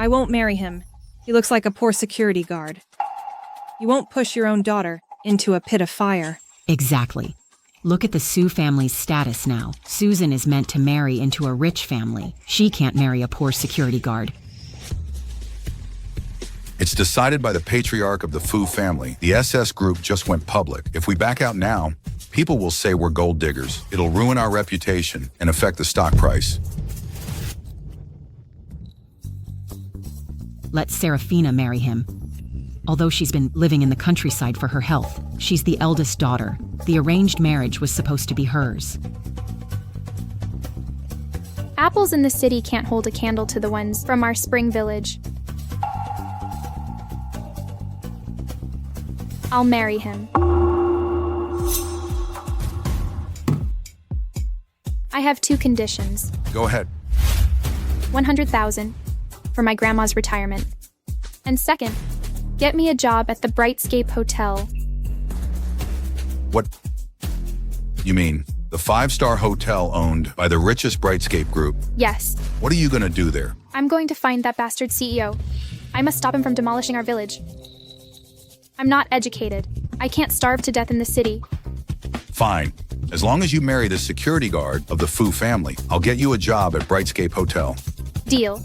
I won't marry him. He looks like a poor security guard. You won't push your own daughter into a pit of fire. Exactly. Look at the Sue family's status now. Susan is meant to marry into a rich family. She can't marry a poor security guard. It's decided by the patriarch of the Fu family. The SS group just went public. If we back out now, people will say we're gold diggers. It'll ruin our reputation and affect the stock price. Let Serafina marry him. Although she's been living in the countryside for her health, she's the eldest daughter. The arranged marriage was supposed to be hers. Apples in the city can't hold a candle to the ones from our spring village. I'll marry him. I have 2 conditions. Go ahead. 100,000 for my grandma's retirement. And second, get me a job at the Brightscape Hotel. What? You mean the 5-star hotel owned by the richest Brightscape group? Yes. What are you gonna do there? I'm going to find that bastard CEO. I must stop him from demolishing our village. I'm not educated. I can't starve to death in the city. Fine. As long as you marry the security guard of the Fu family, I'll get you a job at Brightscape Hotel. Deal.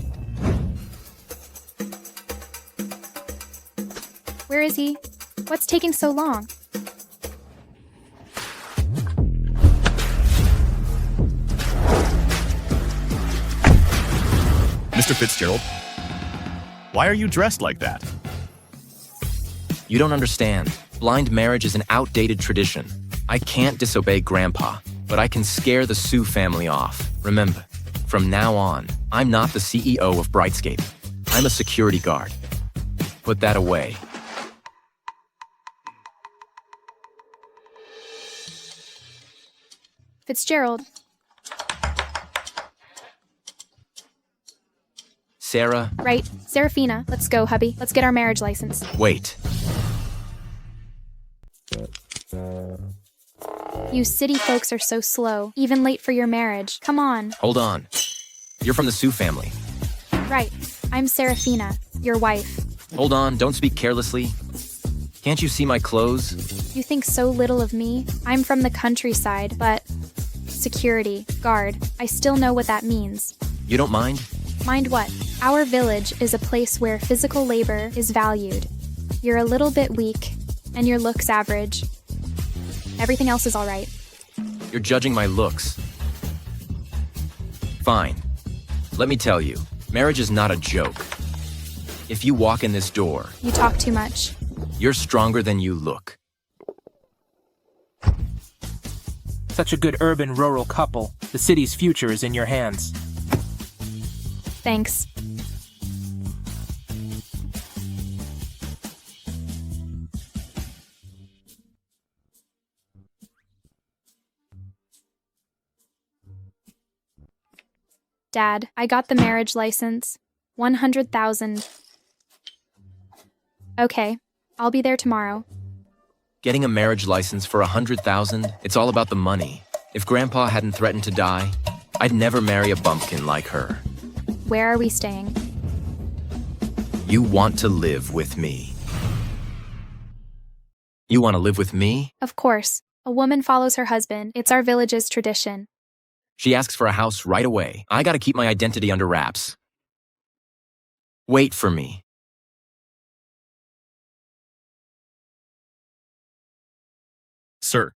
Where is he? What's taking so long? Mr. Fitzgerald, why are you dressed like that? You don't understand. Blind marriage is an outdated tradition. I can't disobey Grandpa, but I can scare the Sue family off. Remember, from now on, I'm not the CEO of Brightscape. I'm a security guard. Put that away. Fitzgerald. Sarah, Right. Serafina. Let's go, hubby. Let's get our marriage license. wait. You city folks are so slow, even late for your marriage. Come on. Hold on. You're from the Sue family. Right. I'm Serafina, your wife. Hold on, don't speak carelessly. Can't you see my clothes? You think so little of me? I'm from the countryside, but security, guard. I still know what that means. You don't mind? Mind what? Our village is a place where physical labor is valued. You're a little bit weak, and your looks average. Everything else is all right. You're judging my looks. Fine. Let me tell you, marriage is not a joke. If you walk in this door, You talk too much. you're stronger than you look. Such a good urban-rural couple. The city's future is in your hands. Thanks. Dad, I got the marriage license. 100,000. Okay, I'll be there tomorrow. Getting a marriage license for 100,000, it's all about the money. If Grandpa hadn't threatened to die, I'd never marry a bumpkin like her. Where are we staying? You want to live with me. You want to live with me? Of course. A woman follows her husband. It's our village's tradition. She asks for a house right away. I gotta keep my identity under wraps. Wait for me. Sir,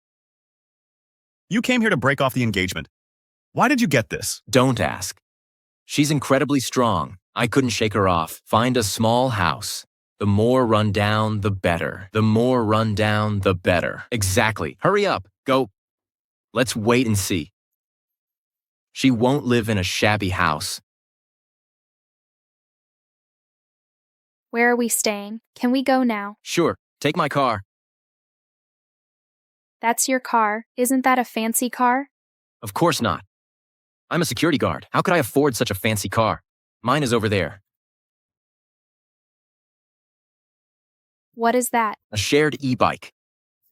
you came here to break off the engagement. Why did you get this? Don't ask. She's incredibly strong. I couldn't shake her off. Find a small house. The more run down, the better. The more run down, the better. Exactly. Hurry up. Go. Let's wait and see. She won't live in a shabby house. Where are we staying? Can we go now? Sure, take my car. That's your car. Isn't that a fancy car? Of course not. I'm a security guard. How could I afford such a fancy car? Mine is over there. What is that? A shared e-bike.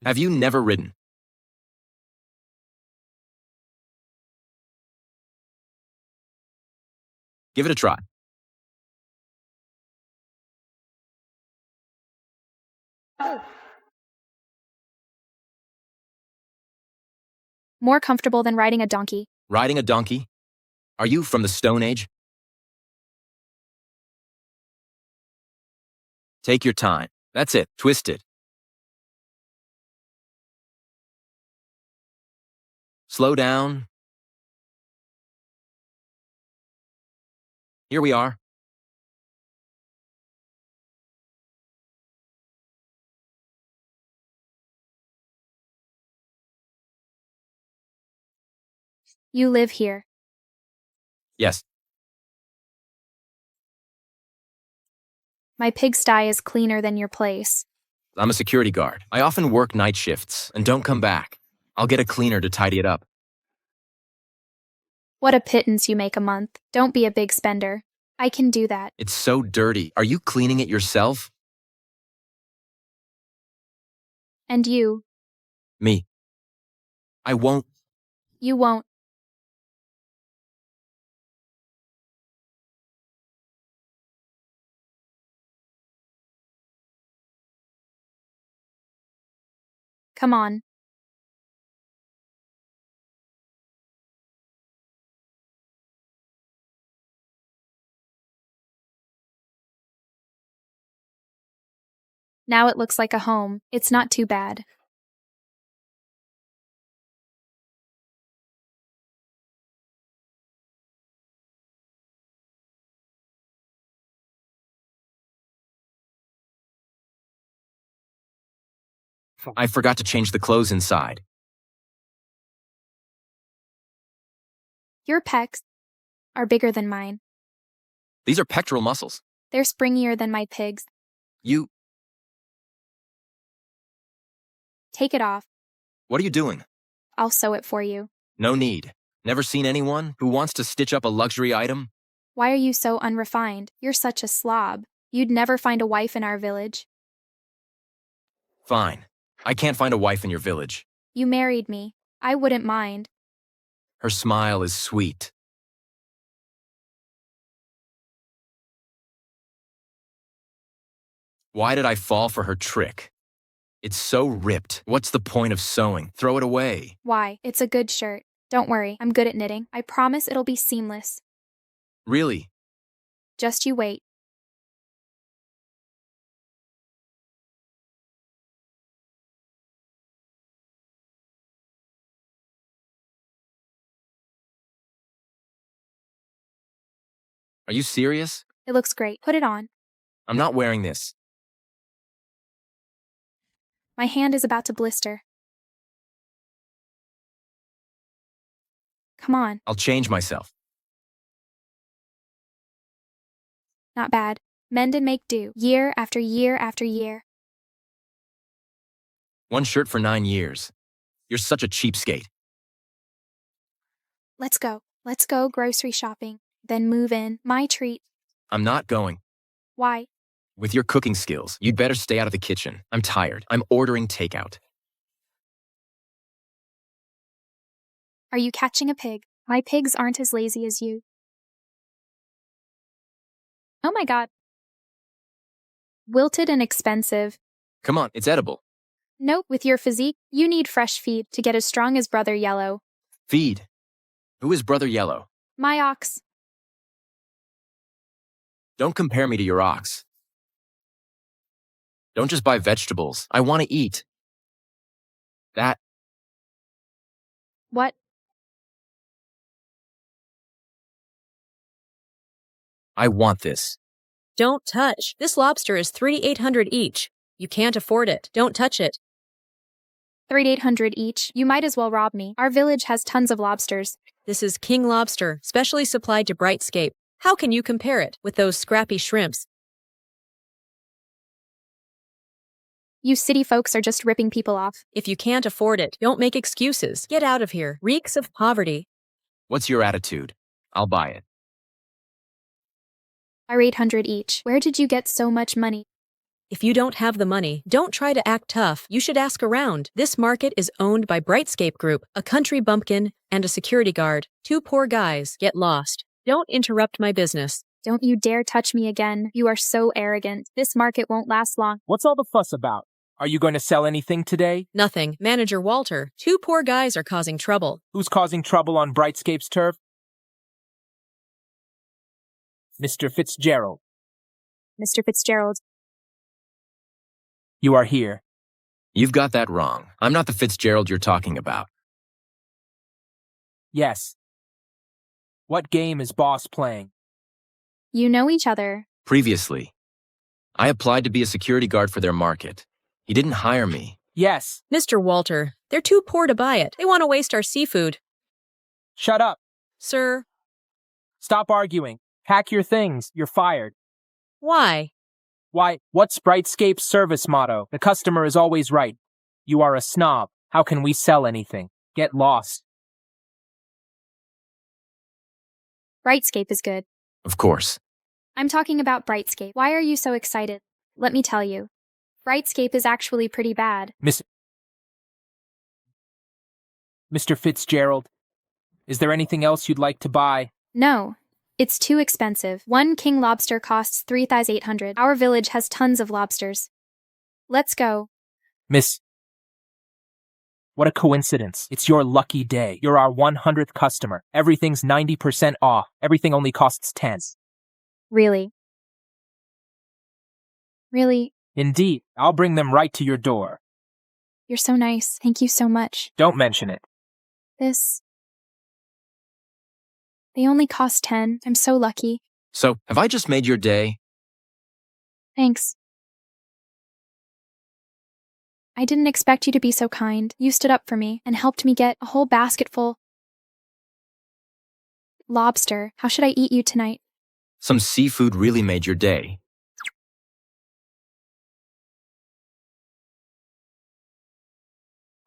Have you never ridden? Give it a try. More comfortable than riding a donkey. Riding a donkey? Are you from the Stone Age? Take your time. That's it. Twist it. Slow down. Here we are. You live here. Yes. My pigsty is cleaner than your place. I'm a security guard. I often work night shifts and don't come back. I'll get a cleaner to tidy it up. What a pittance you make a month. Don't be a big spender. I can do that. It's so dirty. Are you cleaning it yourself? And you? Me. I won't. You won't. Come on. Now it looks like a home. It's not too bad. I forgot to change the clothes inside. Your pecs are bigger than mine. These are pectoral muscles. They're springier than my pigs. You... Take it off. What are you doing? I'll sew it for you. No need. Never seen anyone who wants to stitch up a luxury item? Why are you so unrefined? You're such a slob. You'd never find a wife in our village. Fine. I can't find a wife in your village. You married me. I wouldn't mind. Her smile is sweet. Why did I fall for her trick? It's so ripped. What's the point of sewing? Throw it away. Why? It's a good shirt. Don't worry, I'm good at knitting. I promise it'll be seamless. Really? Just you wait. Are you serious? It looks great. Put it on. I'm not wearing this. My hand is about to blister. Come on. I'll change myself. Not bad. Mend and make do. Year after year after year. One shirt for 9 years. You're such a cheapskate. Let's go. Let's go grocery shopping. Then move in. My treat. I'm not going. Why? With your cooking skills, you'd better stay out of the kitchen. I'm tired. I'm ordering takeout. Are you catching a pig? My pigs aren't as lazy as you. Oh my god. Wilted and expensive. Come on, it's edible. Nope, with your physique, you need fresh feed to get as strong as Brother Yellow. Feed. Who is Brother Yellow? My ox. Don't compare me to your ox. Don't just buy vegetables. I want to eat. That. What? I want this. Don't touch. This lobster is $3,800 each. You can't afford it. Don't touch it. $3,800 each. You might as well rob me. Our village has tons of lobsters. This is king lobster, specially supplied to Brightscape. How can you compare it with those scrappy shrimps? You city folks are just ripping people off. If you can't afford it, don't make excuses. Get out of here. Reeks of poverty. What's your attitude? I'll buy it. Are 800 each. Where did you get so much money? If you don't have the money, don't try to act tough. You should ask around. This market is owned by Brightscape Group, a country bumpkin, and a security guard. 2 poor guys get lost. Don't interrupt my business. Don't you dare touch me again. You are so arrogant. This market won't last long. What's all the fuss about? Are you going to sell anything today? Nothing. Manager Walter, 2 poor guys are causing trouble. Who's causing trouble on Brightscape's turf? Mr. Fitzgerald. Mr. Fitzgerald. You are here. You've got that wrong. I'm not the Fitzgerald you're talking about. Yes. What game is boss playing? You know each other. Previously, I applied to be a security guard for their market. He didn't hire me. Yes. Mr. Walter, they're too poor to buy it. They want to waste our seafood. Shut up. Sir, Stop arguing. Pack your things. You're fired. why? Why, what's Brightscape's service motto? The customer is always right. You are a snob. How can we sell anything? Get lost. Brightscape is good. Of course. I'm talking about Brightscape. Why are you so excited? Let me tell you. Brightscape is actually pretty bad. Mr. Fitzgerald, is there anything else you'd like to buy? No. It's too expensive. 1 king lobster costs 3,800. Our village has tons of lobsters. Let's go. Miss, what a coincidence. It's your lucky day. You're our 100th customer. Everything's 90% off. Everything only costs 10. Really? Really? Indeed, I'll bring them right to your door. You're so nice. Thank you so much. Don't mention it. They only cost 10. I'm so lucky. So, have I just made your day? Thanks. I didn't expect you to be so kind. You stood up for me and helped me get a whole basket full. Lobster. How should I eat you tonight? Some seafood really made your day.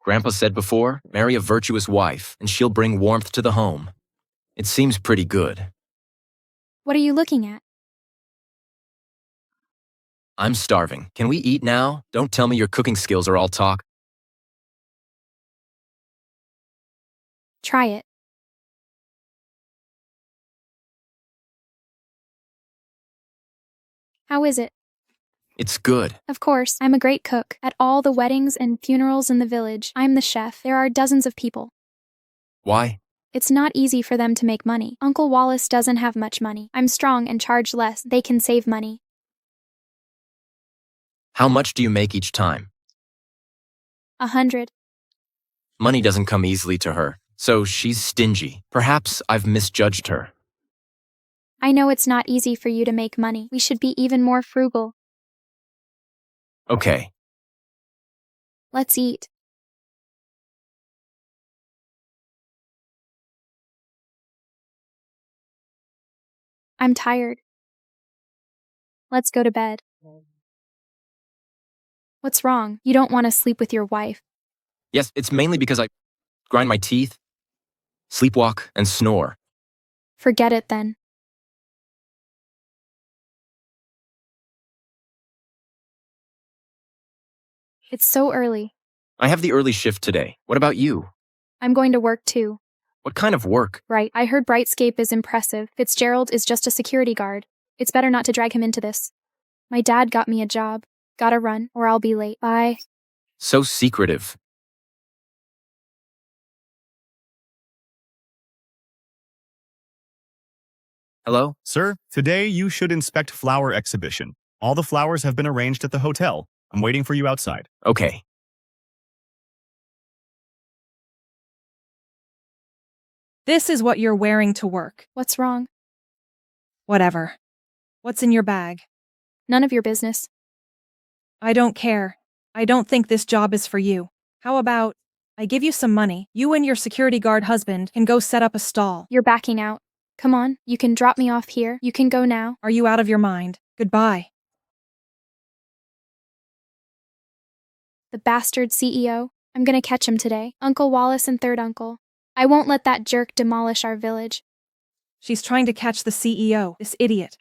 Grandpa said before, marry a virtuous wife, and she'll bring warmth to the home. It seems pretty good. What are you looking at? I'm starving. Can we eat now? Don't tell me your cooking skills are all talk. Try it. How is it? It's good. Of course, I'm a great cook. At all the weddings and funerals in the village, I'm the chef. There are dozens of people. Why? It's not easy for them to make money. Uncle Wallace doesn't have much money. I'm strong and charge less. They can save money. How much do you make each time? 100. Money doesn't come easily to her, so she's stingy. Perhaps I've misjudged her. I know it's not easy for you to make money. We should be even more frugal. Okay. Let's eat. I'm tired. Let's go to bed. What's wrong? You don't want to sleep with your wife. Yes, it's mainly because I grind my teeth, sleepwalk, and snore. Forget it then. It's so early. I have the early shift today. What about you? I'm going to work too. What kind of work? Right, I heard Brightscape is impressive. Fitzgerald is just a security guard. It's better not to drag him into this. My dad got me a job. Gotta run, or I'll be late. Bye. So secretive. Hello? Sir, today you should inspect flower exhibition. All the flowers have been arranged at the hotel. I'm waiting for you outside. Okay. This is what you're wearing to work. What's wrong? Whatever. What's in your bag? None of your business. I don't care. I don't think this job is for you. How about I give you some money? You and your security guard husband can go set up a stall. You're backing out. Come on, you can drop me off here. You can go now. Are you out of your mind? Goodbye. The bastard CEO. I'm gonna catch him today. Uncle Wallace and third uncle. I won't let that jerk demolish our village. She's trying to catch the CEO, this idiot.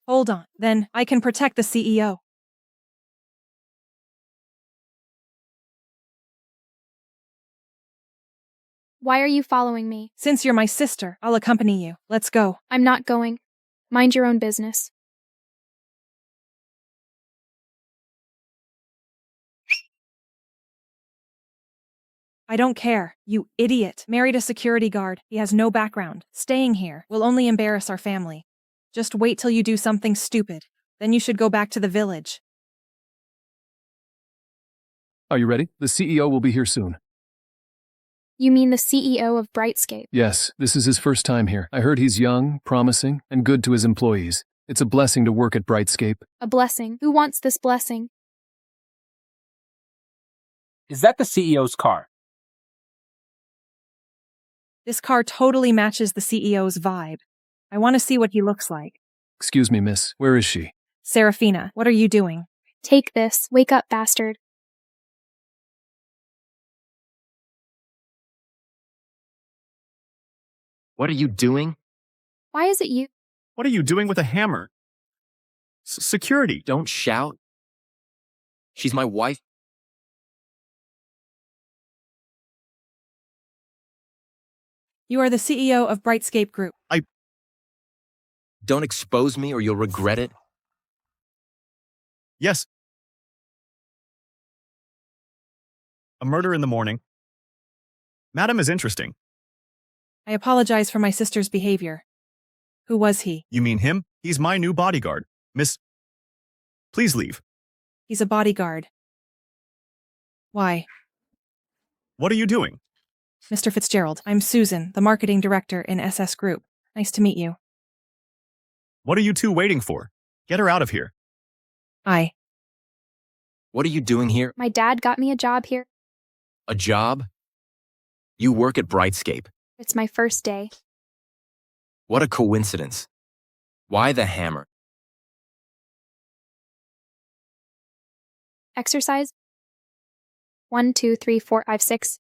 Hold on, then I can protect the CEO. Why are you following me? Since you're my sister, I'll accompany you. Let's go. I'm not going. Mind your own business. I don't care, you idiot. Married a security guard. He has no background. Staying here will only embarrass our family. Just wait till you do something stupid. Then you should go back to the village. Are you ready? The CEO will be here soon. You mean the CEO of Brightscape? Yes, this is his first time here. I heard he's young, promising, and good to his employees. It's a blessing to work at Brightscape. A blessing. Who wants this blessing? Is that the CEO's car? This car totally matches the CEO's vibe. I want to see what he looks like. Excuse me, miss. Where is she? Serafina, what are you doing? Take this. Wake up, bastard. What are you doing? Why is it you? What are you doing with a hammer? Security. Don't shout. She's my wife. You are the CEO of Brightscape Group. Don't expose me or you'll regret it. Yes. A murder in the morning. Madam is interesting. I apologize for my sister's behavior. Who was he? You mean him? He's my new bodyguard. Miss, please leave. He's a bodyguard. Why? What are you doing? Mr. Fitzgerald, I'm Susan, the marketing director in SS Group. Nice to meet you. What are you two waiting for? Get her out of here. What are you doing here? My dad got me a job here. A job? You work at Brightscape. It's my first day. What a coincidence. Why the hammer? Exercise? 1, 2, 3, 4, 5, 6.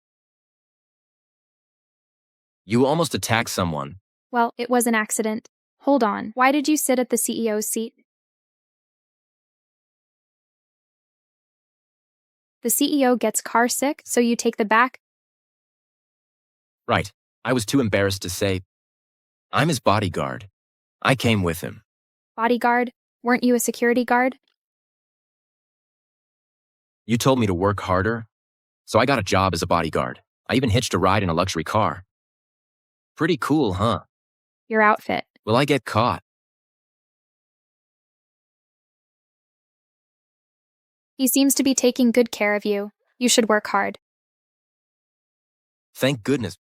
You almost attacked someone. Well, it was an accident. Hold on. Why did you sit at the CEO's seat? The CEO gets car sick, so you take the back? Right. I was too embarrassed to say. I'm his bodyguard. I came with him. Bodyguard? Weren't you a security guard? You told me to work harder, so I got a job as a bodyguard. I even hitched a ride in a luxury car. Pretty cool, huh? Your outfit. Will I get caught? He seems to be taking good care of you. You should work hard. Thank goodness.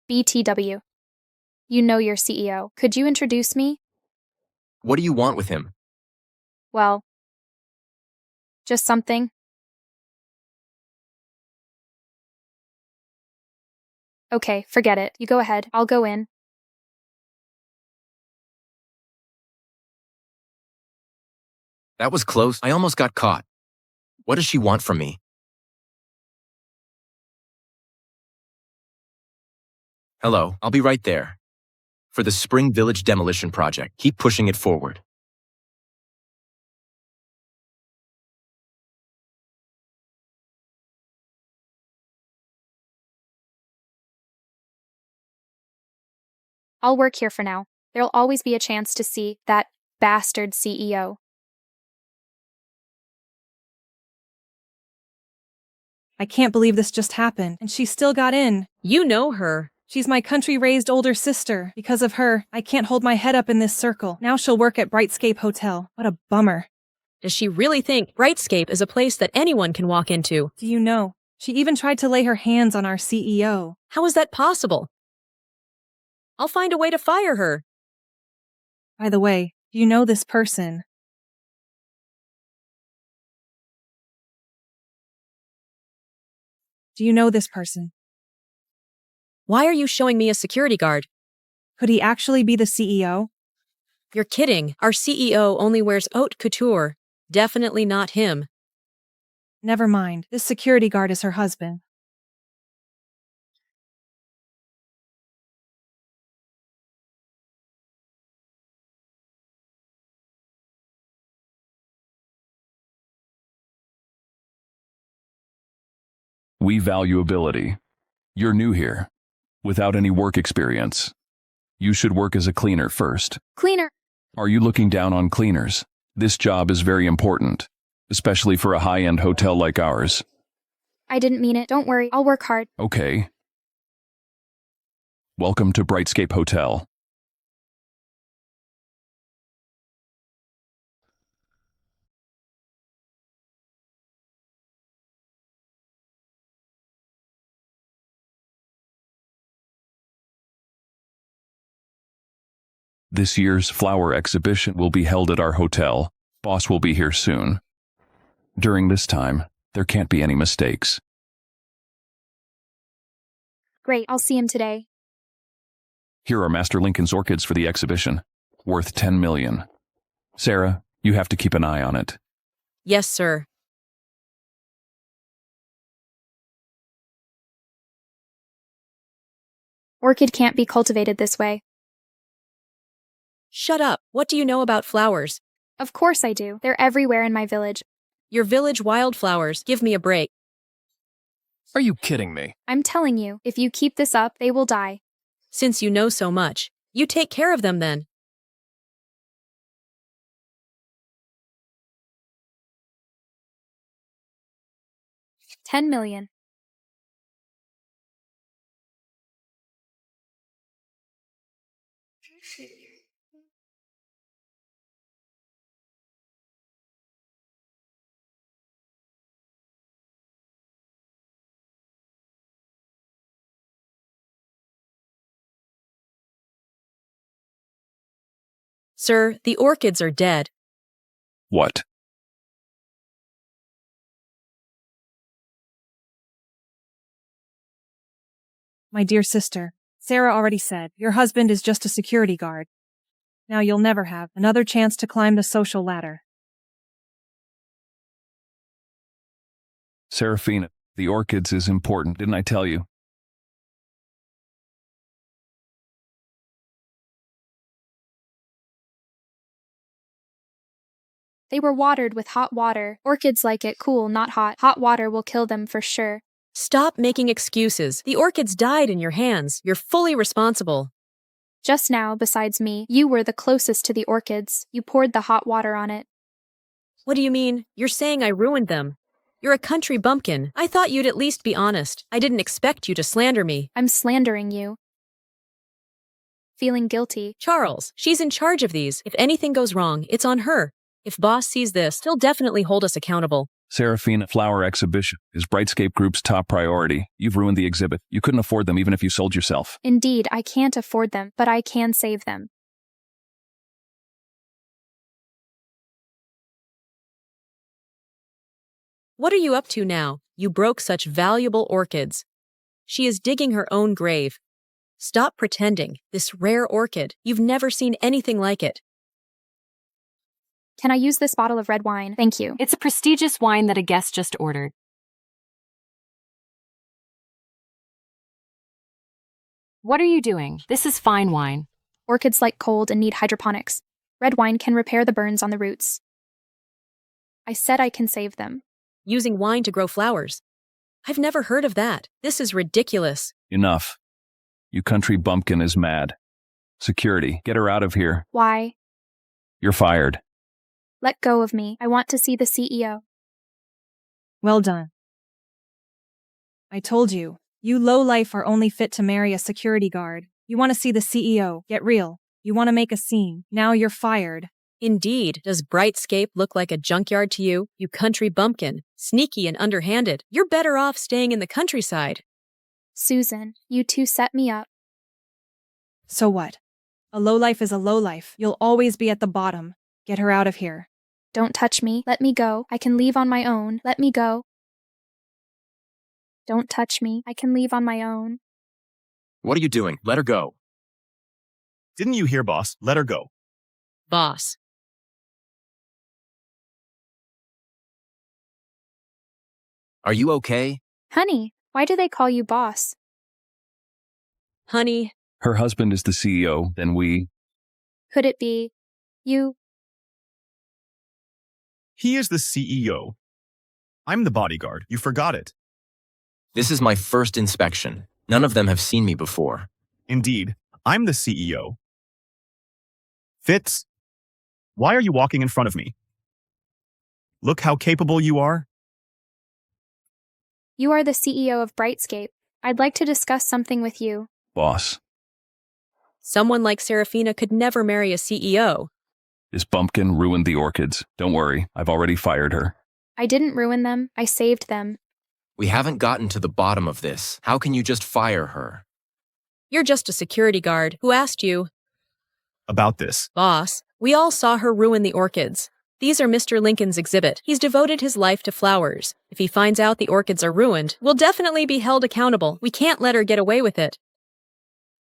BTW. You know your CEO. Could you introduce me? What do you want with him? Well, just something. Okay, forget it. You go ahead. I'll go in. That was close. I almost got caught. What does she want from me? Hello, I'll be right there. For the Spring Village demolition project, keep pushing it forward. I'll work here for now. There'll always be a chance to see that bastard CEO. I can't believe this just happened, and she still got in. You know her. She's my country-raised older sister. Because of her, I can't hold my head up in this circle. Now she'll work at Brightscape Hotel. What a bummer. Does she really think Brightscape is a place that anyone can walk into? Do you know? She even tried to lay her hands on our CEO. How is that possible? I'll find a way to fire her. By the way, do you know this person? Do you know this person? Why are you showing me a security guard? Could he actually be the CEO? You're kidding. Our CEO only wears haute couture. Definitely not him. Never mind. This security guard is her husband. We value ability. You're new here, without any work experience. You should work as a cleaner first. Cleaner. Are you looking down on cleaners? This job is very important, especially for a high-end hotel like ours. I didn't mean it. Don't worry. I'll work hard. Okay. Welcome to Brightscape Hotel. This year's flower exhibition will be held at our hotel. Boss will be here soon. During this time, there can't be any mistakes. Great. I'll see him today. Here are Master Lincoln's orchids for the exhibition, worth $10 million. Sarah, you have to keep an eye on it. Yes, sir. Orchid can't be cultivated this way. Shut up. What do you know about flowers? Of course I do. They're everywhere in my village. Your village wildflowers. Give me a break. Are you kidding me? I'm telling you, if you keep this up, they will die. Since you know so much, you take care of them then. $10 million. Sir, the orchids are dead. What? My dear sister, Sarah already said, your husband is just a security guard. Now you'll never have another chance to climb the social ladder. Serafina, the orchids is important, didn't I tell you? They were watered with hot water. Orchids like it cool, not hot. Hot water will kill them for sure. Stop making excuses. The orchids died in your hands. You're fully responsible. Just now, besides me, you were the closest to the orchids. You poured the hot water on it. What do you mean? You're saying I ruined them. You're a country bumpkin. I thought you'd at least be honest. I didn't expect you to slander me. I'm slandering you. Feeling guilty. Charles, she's in charge of these. If anything goes wrong, it's on her. If boss sees this, he'll definitely hold us accountable. Serafina, flower exhibition is Brightscape Group's top priority. You've ruined the exhibit. You couldn't afford them even if you sold yourself. Indeed, I can't afford them, but I can save them. What are you up to now? You broke such valuable orchids. She is digging her own grave. Stop pretending. This rare orchid, you've never seen anything like it. Can I use this bottle of red wine? Thank you. It's a prestigious wine that a guest just ordered. What are you doing? This is fine wine. Orchids like cold and need hydroponics. Red wine can repair the burns on the roots. I said I can save them. Using wine to grow flowers. I've never heard of that. This is ridiculous. Enough. You country bumpkin is mad. Security, get her out of here. Why? You're fired. Let go of me. I want to see the CEO. Well done. I told you, you lowlife are only fit to marry a security guard. You want to see the CEO. Get real. You want to make a scene. Now you're fired. Indeed. Does Brightscape look like a junkyard to you? You country bumpkin. Sneaky and underhanded. You're better off staying in the countryside. Susan, you two set me up. So what? A lowlife is a lowlife. You'll always be at the bottom. Get her out of here. Don't touch me. Let me go. I can leave on my own. Let me go. Don't touch me. I can leave on my own. What are you doing? Let her go. Didn't you hear, boss? Let her go. Boss. Are you okay? Honey, why do they call you boss? Honey. Her husband is the CEO, then we. Could it be you? He is the CEO. I'm the bodyguard. You forgot it. This is my first inspection. None of them have seen me before. Indeed, I'm the CEO. Fitz, why are you walking in front of me? Look how capable you are. You are the CEO of Brightscape. I'd like to discuss something with you. Boss, Someone like Serafina could never marry a CEO. is Bumpkin ruined the orchids? Don't worry, I've already fired her. I didn't ruin them, I saved them. We haven't gotten to the bottom of this. How can you just fire her? You're just a security guard. Who asked you? About this. Boss, we all saw her ruin the orchids. These are Mr. Lincoln's exhibit. He's devoted his life to flowers. If he finds out the orchids are ruined, we'll definitely be held accountable. We can't let her get away with it.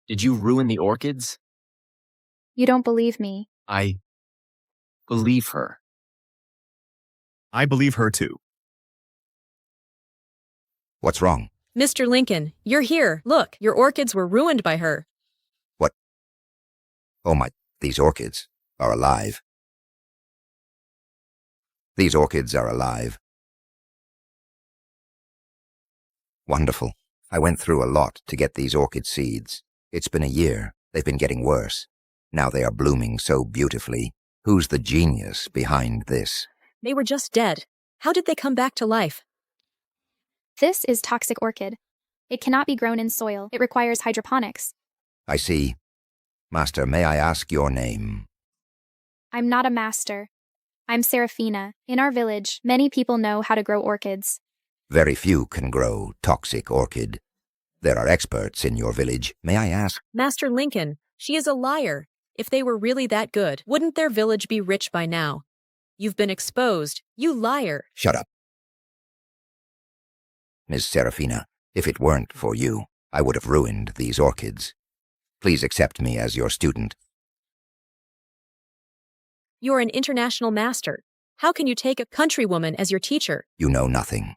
Did you ruin the orchids? You don't believe me. I believe her. I believe her too. What's wrong? Mr. Lincoln, you're here. Look, your orchids were ruined by her. What? Oh my, these orchids are alive. These orchids are alive. Wonderful. I went through a lot to get these orchid seeds. It's been a year. They've been getting worse. Now they are blooming so beautifully. Who's the genius behind this? They were just dead. How did they come back to life? This is toxic orchid. It cannot be grown in soil. It requires hydroponics. I see. Master, may I ask your name? I'm not a master. I'm Serafina. In our village, many people know how to grow orchids. Very few can grow toxic orchid. There are experts in your village. May I ask? Master Lincoln, she is a liar. If they were really that good, wouldn't their village be rich by now? You've been exposed. You liar. Shut up. Miss Serafina, if it weren't for you, I would have ruined these orchids. Please accept me as your student. You're an international master. How can you take a countrywoman as your teacher? You know nothing.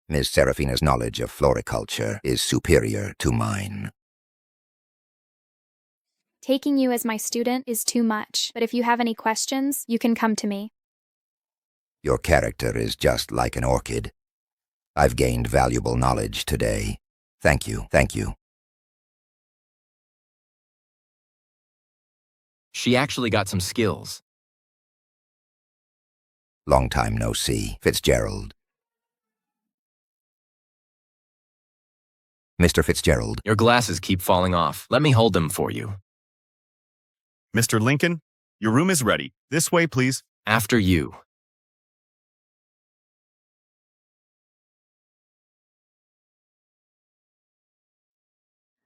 Miss Serafina's knowledge of floriculture is superior to mine. Taking you as my student is too much, but if you have any questions, you can come to me. Your character is just like an orchid. I've gained valuable knowledge today. Thank you, thank you. She actually got some skills. Long time no see, Fitzgerald. Mr. Fitzgerald. Your glasses keep falling off. Let me hold them for you. Mr. Lincoln, your room is ready. This way, please. After you.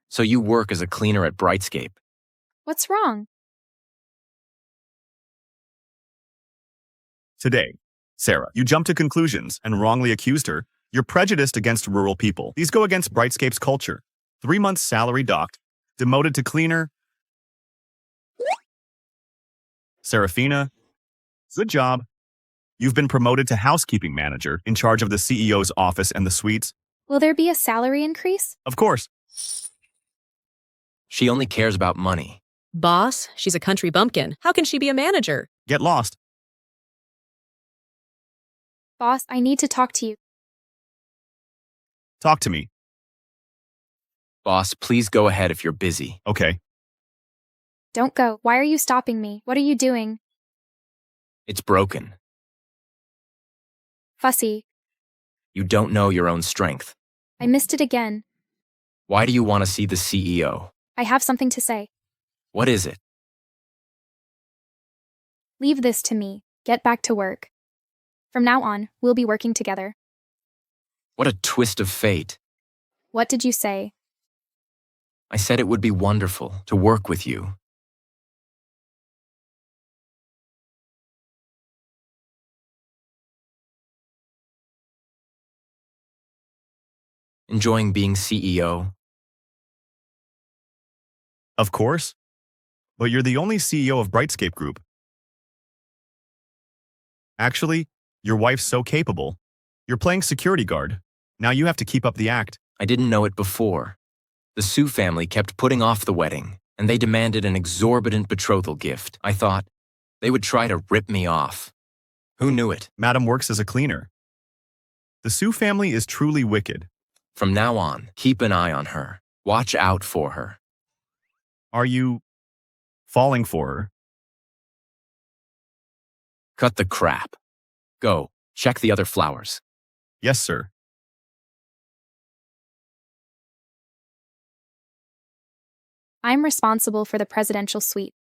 So you work as a cleaner at Brightscape. What's wrong? Today, Sarah, you jumped to conclusions and wrongly accused her. You're prejudiced against rural people. These go against Brightscape's culture. 3 months salary docked. Demoted to cleaner. Serafina, good job. You've been promoted to housekeeping manager in charge of the CEO's office and the suites. Will there be a salary increase? Of course. She only cares about money. Boss, she's a country bumpkin. How can she be a manager? Get lost. Boss, I need to talk to you. Talk to me. Boss, please go ahead if you're busy. Okay. Don't go. Why are you stopping me? What are you doing? It's broken. Fussy. You don't know your own strength. I missed it again. Why do you want to see the CEO? I have something to say. What is it? Leave this to me. Get back to work. From now on, we'll be working together. What a twist of fate. What did you say? I said it would be wonderful to work with you. Enjoying being CEO? Of course. But you're the only CEO of Brightscape Group. Actually, your wife's so capable. You're playing security guard. Now you have to keep up the act. I didn't know it before. The Sue family kept putting off the wedding, and they demanded an exorbitant betrothal gift. I thought they would try to rip me off. Who knew it? Madam works as a cleaner. The Sue family is truly wicked. From now on, keep an eye on her. Watch out for her. Are you falling for her? Cut the crap. Go, check the other flowers. Yes, sir. I'm responsible for the presidential suite.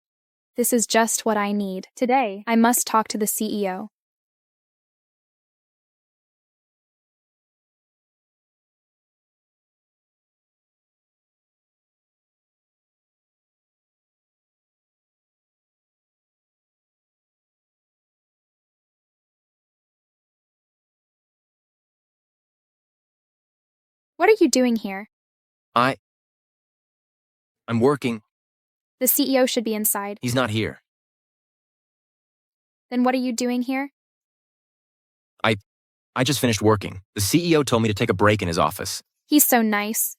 This is just what I need. Today, I must talk to the CEO. What are you doing here? I'm working. The CEO should be inside. He's not here. Then what are you doing here? I just finished working. The CEO told me to take a break in his office. He's so nice.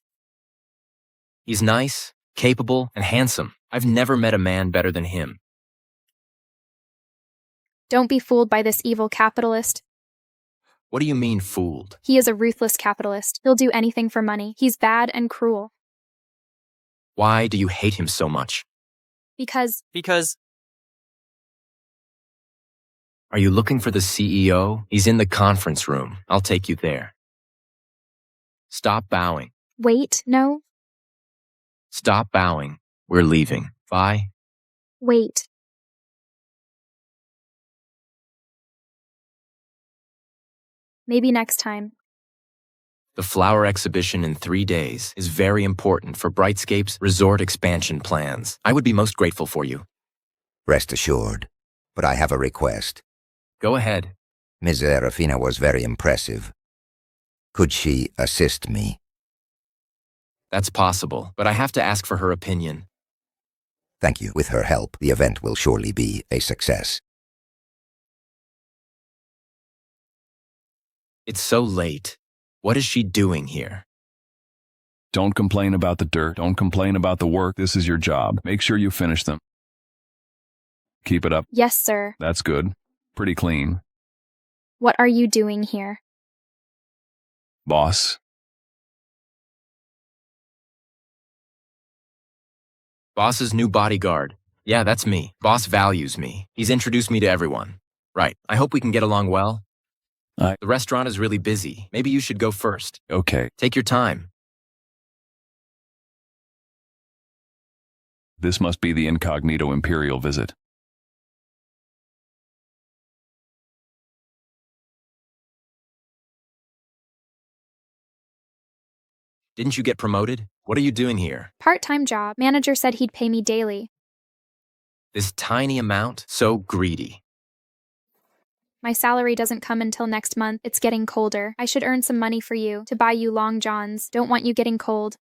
He's nice, capable, and handsome. I've never met a man better than him. Don't be fooled by this evil capitalist. What do you mean, fooled? He is a ruthless capitalist. He'll do anything for money. He's bad and cruel. Why do you hate him so much? Because Are you looking for the CEO? He's in the conference room. I'll take you there. Stop bowing. wait, no, Stop bowing. We're leaving. Bye. wait. Maybe next time. The flower exhibition in 3 days is very important for Brightscape's resort expansion plans. I would be most grateful for you. Rest assured. But I have a request. Go ahead. Ms. Serafina was very impressive. Could she assist me? That's possible, but I have to ask for her opinion. Thank you. With her help, the event will surely be a success. It's so late. What is she doing here? Don't complain about the dirt. Don't complain about the work. This is your job. Make sure you finish them. Keep it up. Yes, sir. That's good. Pretty clean. What are you doing here? Boss. Boss's new bodyguard. Yeah, that's me. Boss values me. He's introduced me to everyone. Right. I hope we can get along well. The restaurant is really busy. Maybe you should go first. Okay. Take your time. This must be the incognito imperial visit. Didn't you get promoted? What are you doing here? Part-time job. Manager said he'd pay me daily. This tiny amount? So greedy. My salary doesn't come until next month. It's getting colder. I should earn some money for you, to buy you long johns. Don't want you getting cold.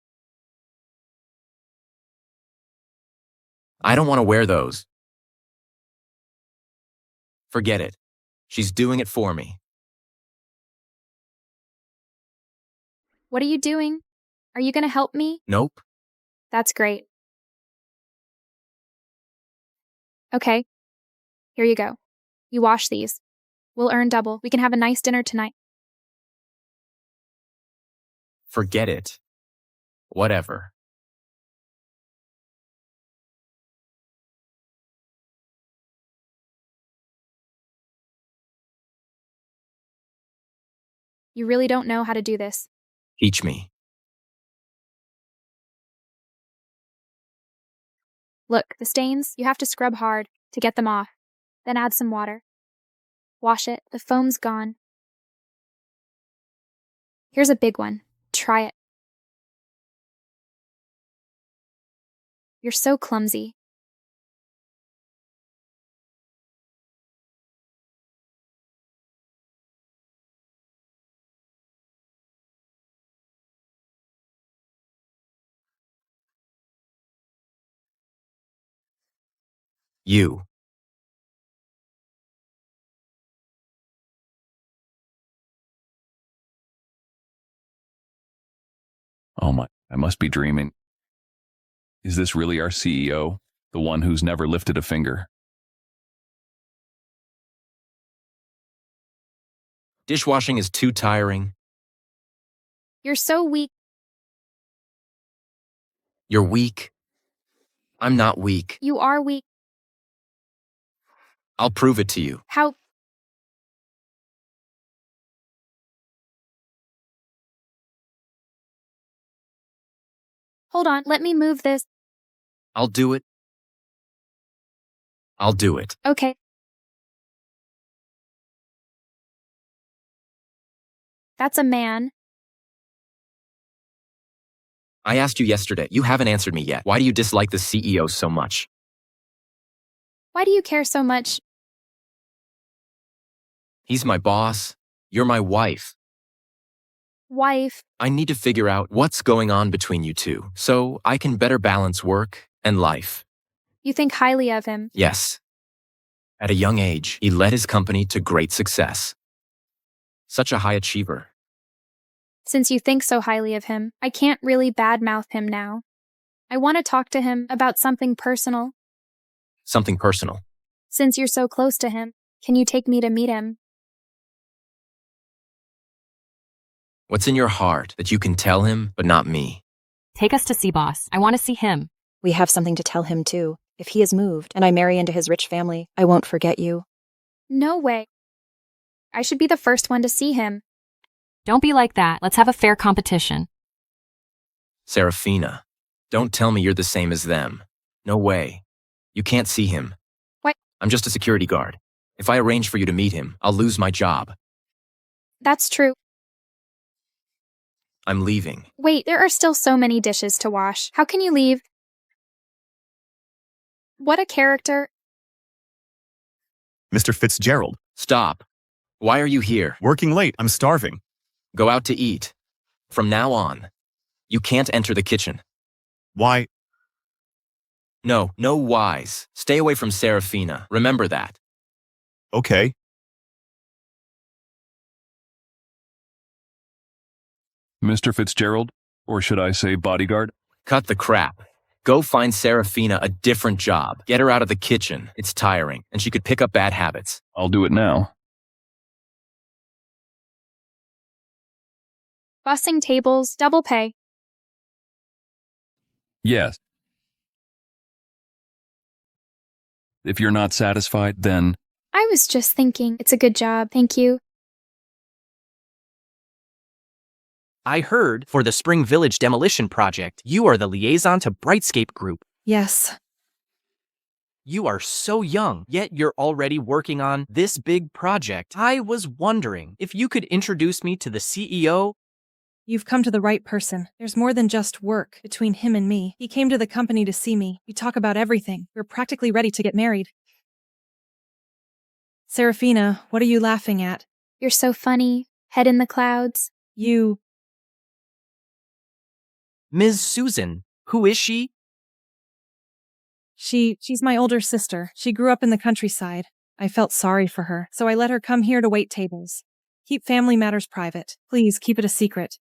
I don't want to wear those. Forget it. She's doing it for me. What are you doing? Are you going to help me? Nope. That's great. Okay. Here you go. You wash these. We'll earn double. We can have a nice dinner tonight. Forget it. Whatever. You really don't know how to do this. Teach me. Look, the stains, you have to scrub hard to get them off. Then add some water. Wash it. The foam's gone. Here's a big one. Try it. You're so clumsy. You. Oh my, I must be dreaming. Is this really our CEO? The one who's never lifted a finger? Dishwashing is too tiring. You're so weak. You're weak. I'm not weak. You are weak. I'll prove it to you. How? Hold on, let me move this. I'll do it. I'll do it. Okay. That's a man. I asked you yesterday. You haven't answered me yet. Why do you dislike the CEO so much? Why do you care so much? He's my boss. You're my wife. Wife. I need to figure out what's going on between you two so I can better balance work and life. You think highly of him. Yes. At a young age, he led his company to great success. Such a high achiever. Since you think so highly of him, I can't really badmouth him now. I want to talk to him about something personal. Something personal. Since you're so close to him, can you take me to meet him? What's in your heart that you can tell him, but not me? Take us to see boss. I want to see him. We have something to tell him, too. If he is moved and I marry into his rich family, I won't forget you. No way. I should be the first one to see him. Don't be like that. Let's have a fair competition. Serafina, don't tell me you're the same as them. No way. You can't see him. What? I'm just a security guard. If I arrange for you to meet him, I'll lose my job. That's true. I'm leaving. Wait, there are still so many dishes to wash. How can you leave? What a character. Mr. Fitzgerald. Stop. Why are you here? Working late. I'm starving. Go out to eat. From now on, you can't enter the kitchen. Why? No whys. Stay away from Serafina. Remember that. Okay. Mr. Fitzgerald, or should I say bodyguard? Cut the crap. Go find Serafina a different job. Get her out of the kitchen. It's tiring, and she could pick up bad habits. I'll do it now. Bussing tables, double pay. Yes. If you're not satisfied, then... I was just thinking, it's a good job, thank you. I heard for the Spring Village demolition project, you are the liaison to Brightscape Group. Yes. You are so young, yet you're already working on this big project. I was wondering if you could introduce me to the CEO. You've come to the right person. There's more than just work between him and me. He came to the company to see me. We talk about everything. We're practically ready to get married. Serafina, what are you laughing at? You're so funny. Head in the clouds. You... Ms. Susan, who is she? She's my older sister. She grew up in the countryside. I felt sorry for her, so I let her come here to wait tables. Keep family matters private. Please keep it a secret.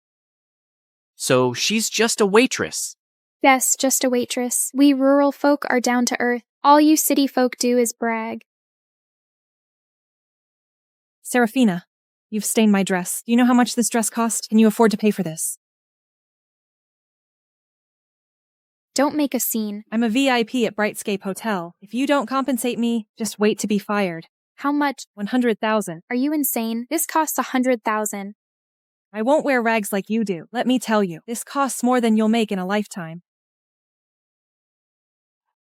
So she's just a waitress. Yes, just a waitress. We rural folk are down to earth. All you city folk do is brag. Serafina, you've stained my dress. Do you know how much this dress cost? Can you afford to pay for this? Don't make a scene. I'm a VIP at Brightscape Hotel. If you don't compensate me, just wait to be fired. How much? 100,000. Are you insane? This costs 100,000. I won't wear rags like you do. Let me tell you, this costs more than you'll make in a lifetime.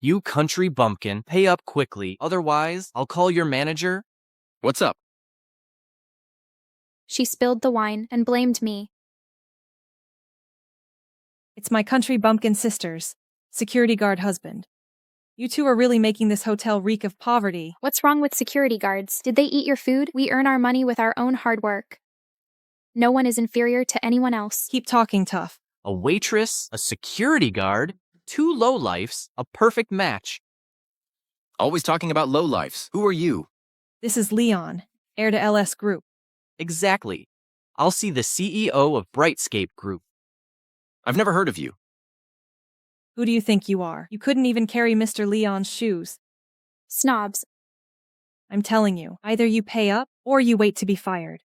You country bumpkin, pay up quickly. Otherwise, I'll call your manager. What's up? She spilled the wine and blamed me. It's my country bumpkin sister's security guard husband. You two are really making this hotel reek of poverty. What's wrong with security guards? Did they eat your food? We earn our money with our own hard work. No one is inferior to anyone else. Keep talking tough. A waitress, a security guard, two lowlifes, a perfect match. Always talking about lowlifes. Who are you? This is Leon, heir to LS Group. Exactly. I'll see the CEO of Brightscape Group. I've never heard of you. Who do you think you are? You couldn't even carry Mr. Leon's shoes. Snobs. I'm telling you, either you pay up or you wait to be fired.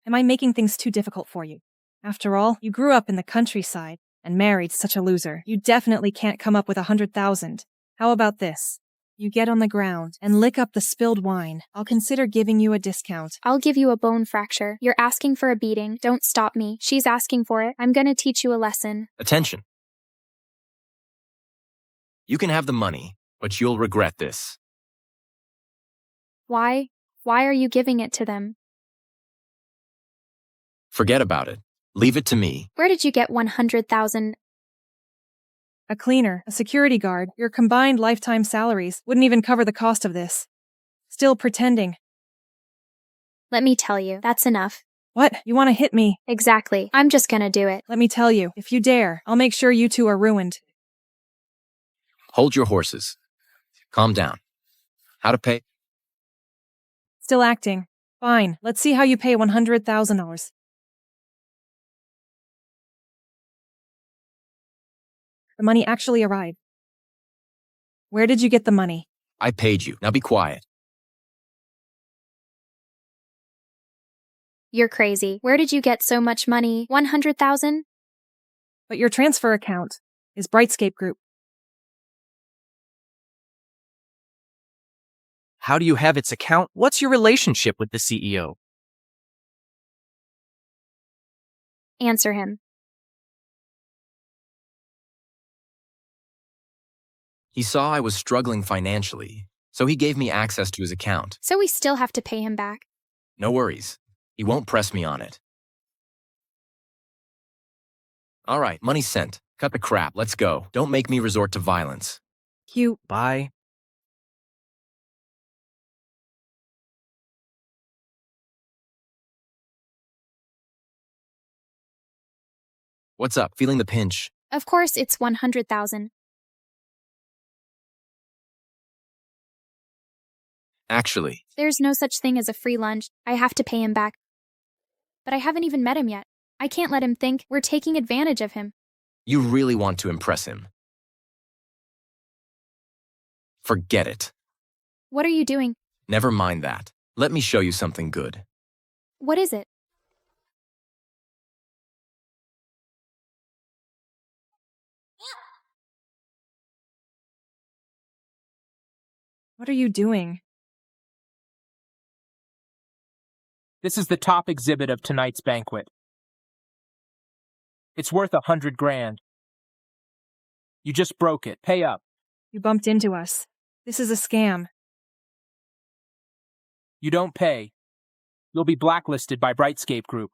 Am I making things too difficult for you? After all, you grew up in the countryside and married such a loser. You definitely can't come up with 100,000. How about this? You get on the ground and lick up the spilled wine. I'll consider giving you a discount. I'll give you a bone fracture. You're asking for a beating. Don't stop me. She's asking for it. I'm gonna teach you a lesson. Attention. You can have the money, but you'll regret this. Why? Why are you giving it to them? Forget about it. Leave it to me. Where did you get 100,000? A cleaner, a security guard, your combined lifetime salaries wouldn't even cover the cost of this. Still pretending. Let me tell you, that's enough. What? You want to hit me? Exactly. I'm just gonna do it. Let me tell you, if you dare, I'll make sure you two are ruined. Hold your horses. Calm down. How to pay? Still acting. Fine, let's see how you pay $100,000. The money actually arrived. Where did you get the money? I paid you. Now be quiet. You're crazy. Where did you get so much money? 100,000? But your transfer account is Brightscape Group. How do you have its account? What's your relationship with the CEO? Answer him. He saw I was struggling financially, so he gave me access to his account. So we still have to pay him back. No worries. He won't press me on it. All right, money sent. Cut the crap. Let's go. Don't make me resort to violence. Cute. Bye. What's up? Feeling the pinch? Of course, it's 100,000. Actually, There's no such thing as a free lunch. I have to pay him back. But I haven't even met him yet. I can't let him think we're taking advantage of him. you really want to impress him. Forget it. What are you doing? Never mind that. Let me show you something good. What is it? What are you doing? This is the top exhibit of tonight's banquet. It's worth 100 grand. You just broke it. Pay up. You bumped into us. This is a scam. You don't pay. You'll be blacklisted by Brightscape Group.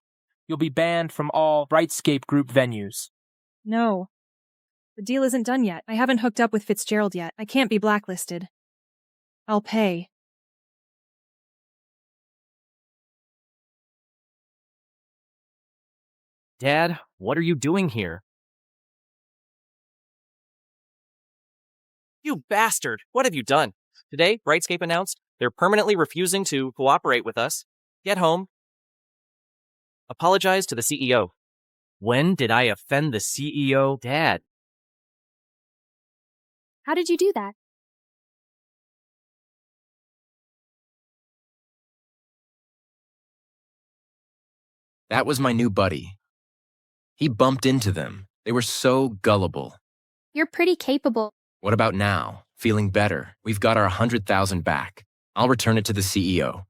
You'll be banned from all Brightscape Group venues. No. The deal isn't done yet. I haven't hooked up with Fitzgerald yet. I can't be blacklisted. I'll pay. Dad, what are you doing here? You bastard! What have you done? Today, Brightscape announced they're permanently refusing to cooperate with us. Get home. Apologize to the CEO. When did I offend the CEO? Dad. How did you do that? That was my new buddy. He bumped into them. They were so gullible. You're pretty capable. What about now? Feeling better. We've got our 100,000 back. I'll return it to the CEO.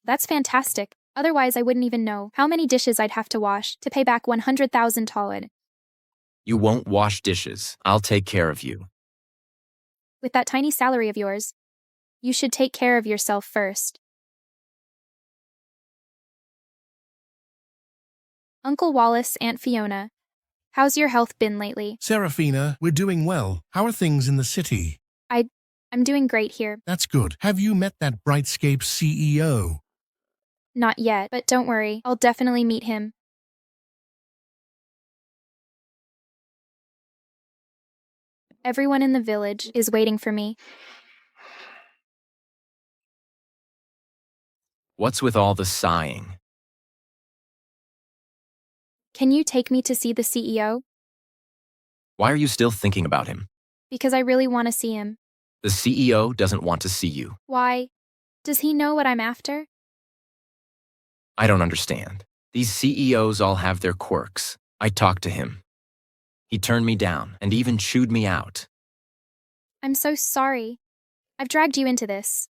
That's fantastic. Otherwise, I wouldn't even know how many dishes I'd have to wash to pay back 100,000 Tolid. You won't wash dishes. I'll take care of you. With that tiny salary of yours, you should take care of yourself first. Uncle Wallace, Aunt Fiona, how's your health been lately? Serafina, we're doing well. How are things in the city? I'm doing great here. That's good. Have you met that Brightscape CEO? Not yet, but don't worry, I'll definitely meet him. Everyone in the village is waiting for me. What's with all the sighing? Can you take me to see the CEO? Why are you still thinking about him? Because I really want to see him. The CEO doesn't want to see you. Why? Does he know what I'm after? I don't understand. These CEOs all have their quirks. I talked to him. He turned me down and even chewed me out. I'm so sorry. I've dragged you into this.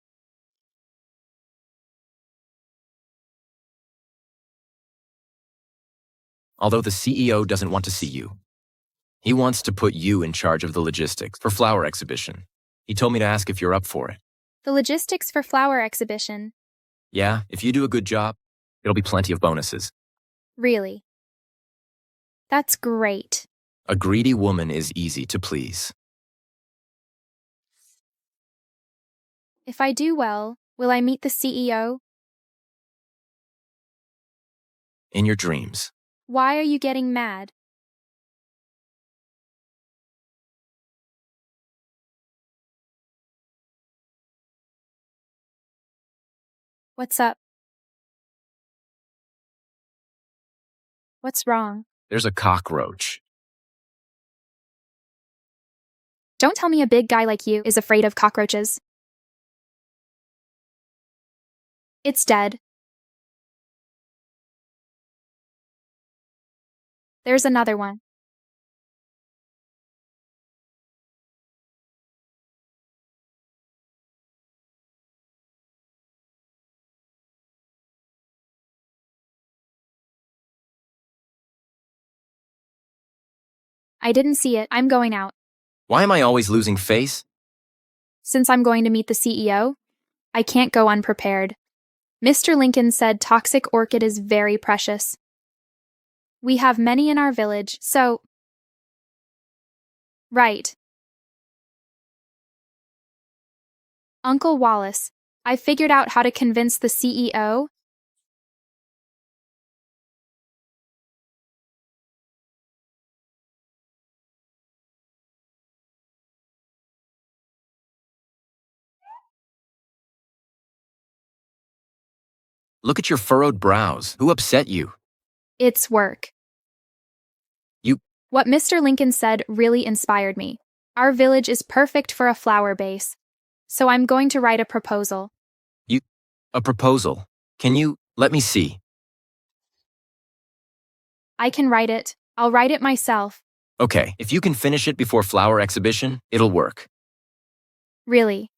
Although the CEO doesn't want to see you, He wants to put you in charge of the logistics for flower exhibition. He told me to ask if you're up for it. The logistics for flower exhibition. Yeah, if you do a good job, it'll be plenty of bonuses. Really? That's great. A greedy woman is easy to please. If I do well, will I meet the CEO? In your dreams. Why are you getting mad? What's up? What's wrong? There's a cockroach. Don't tell me a big guy like you is afraid of cockroaches. It's dead. There's another one. I didn't see it. I'm going out. Why am I always losing face? Since I'm going to meet the CEO, I can't go unprepared. Mr. Lincoln said toxic orchid is very precious. We have many in our village, so... Right. Uncle Wallace, I figured out how to convince the CEO. Look at your furrowed brows. Who upset you? It's work. What Mr. Lincoln said really inspired me. Our village is perfect for a flower base. So I'm going to write a proposal. A proposal? Can you let me see? I can write it. I'll write it myself. Okay, if you can finish it before flower exhibition, it'll work. Really?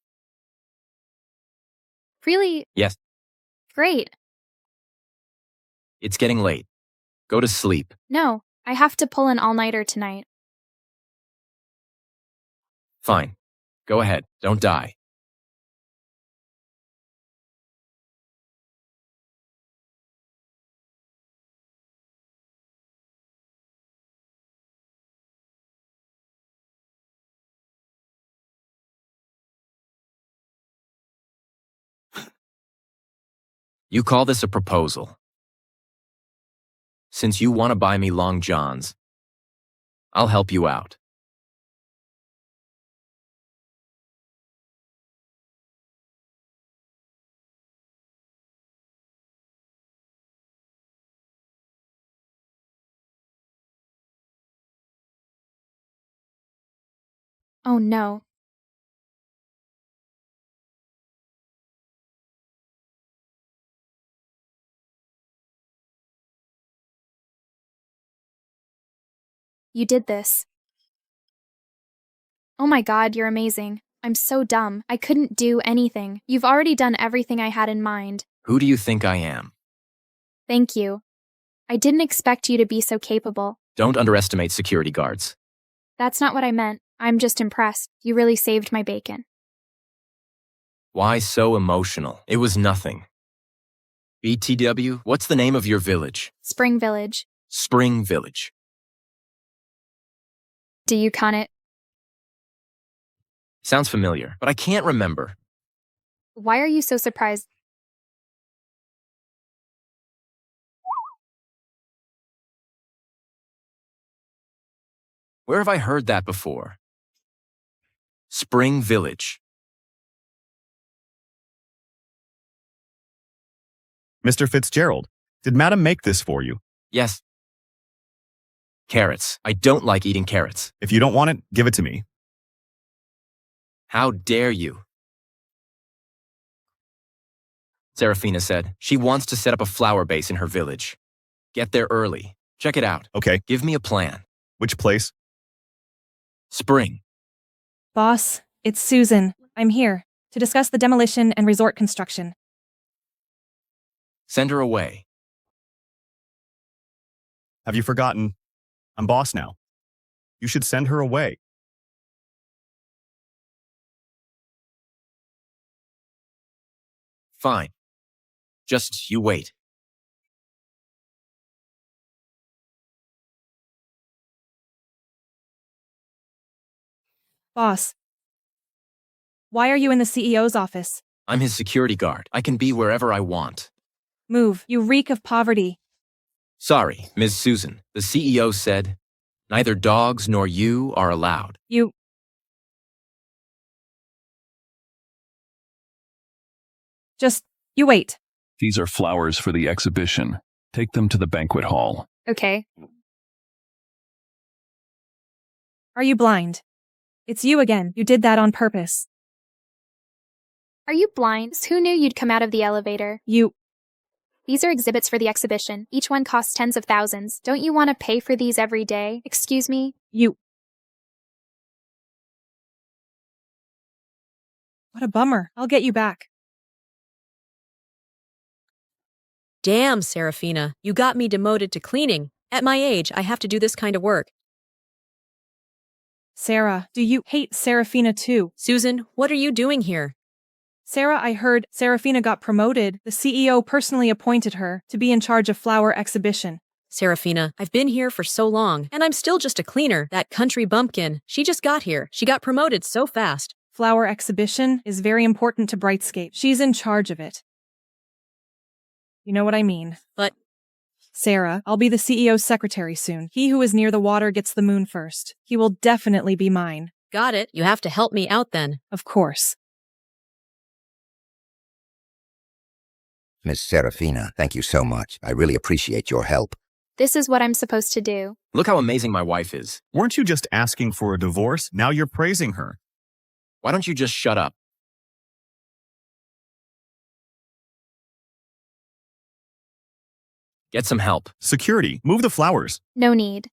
Really? Yes. Great. It's getting late. Go to sleep. No, I have to pull an all-nighter tonight. Fine. Go ahead. Don't die. You call this a proposal? Since you want to buy me Long Johns, I'll help you out. Oh no. You did this. Oh my God, you're amazing. I'm so dumb. I couldn't do anything. You've already done everything I had in mind. Who do you think I am? Thank you. I didn't expect you to be so capable. Don't underestimate security guards. That's not what I meant. I'm just impressed. You really saved my bacon. Why so emotional? It was nothing. BTW, what's the name of your village? Spring Village. Spring Village. Do you con it? Sounds familiar, but I can't remember. Why are you so surprised? Where have I heard that before? Spring Village. Mr. Fitzgerald, did Madam make this for you? Yes. Carrots. I don't like eating carrots. If you don't want it, give it to me. How dare you? Serafina said she wants to set up a flower base in her village. Get there early. Check it out. Okay. Give me a plan. Which place? Spring. Boss, it's Susan. I'm here to discuss the demolition and resort construction. Send her away. Have you forgotten? I'm boss now. You should send her away. Fine. Just you wait. Boss, why are you in the CEO's office? I'm his security guard. I can be wherever I want. Move, you reek of poverty. Sorry, Ms. Susan. The CEO said, neither dogs nor you are allowed. You wait. These are flowers for the exhibition. Take them to the banquet hall. Okay. Are you blind? It's you again. You did that on purpose. Are you blind? Who knew you'd come out of the elevator? These are exhibits for the exhibition. Each one costs tens of thousands. Don't you want to pay for these every day? Excuse me? What a bummer. I'll get you back. Damn, Serafina, you got me demoted to cleaning. At my age, I have to do this kind of work. Sarah, do you hate Serafina too? Susan, what are you doing here? Sarah, I heard Serafina got promoted. The CEO personally appointed her to be in charge of flower exhibition. Serafina, I've been here for so long, and I'm still just a cleaner. That country bumpkin, she just got here. She got promoted so fast. Flower exhibition is very important to Brightscape. She's in charge of it. You know what I mean. But Sarah, I'll be the CEO's secretary soon. He who is near the water gets the moon first. He will definitely be mine. got it. You have to help me out then. Of course. Miss Serafina, thank you so much. I really appreciate your help. This is what I'm supposed to do. Look how amazing my wife is. Weren't you just asking for a divorce? Now you're praising her. Why don't you just shut up? Get some help. Security, move the flowers. No need.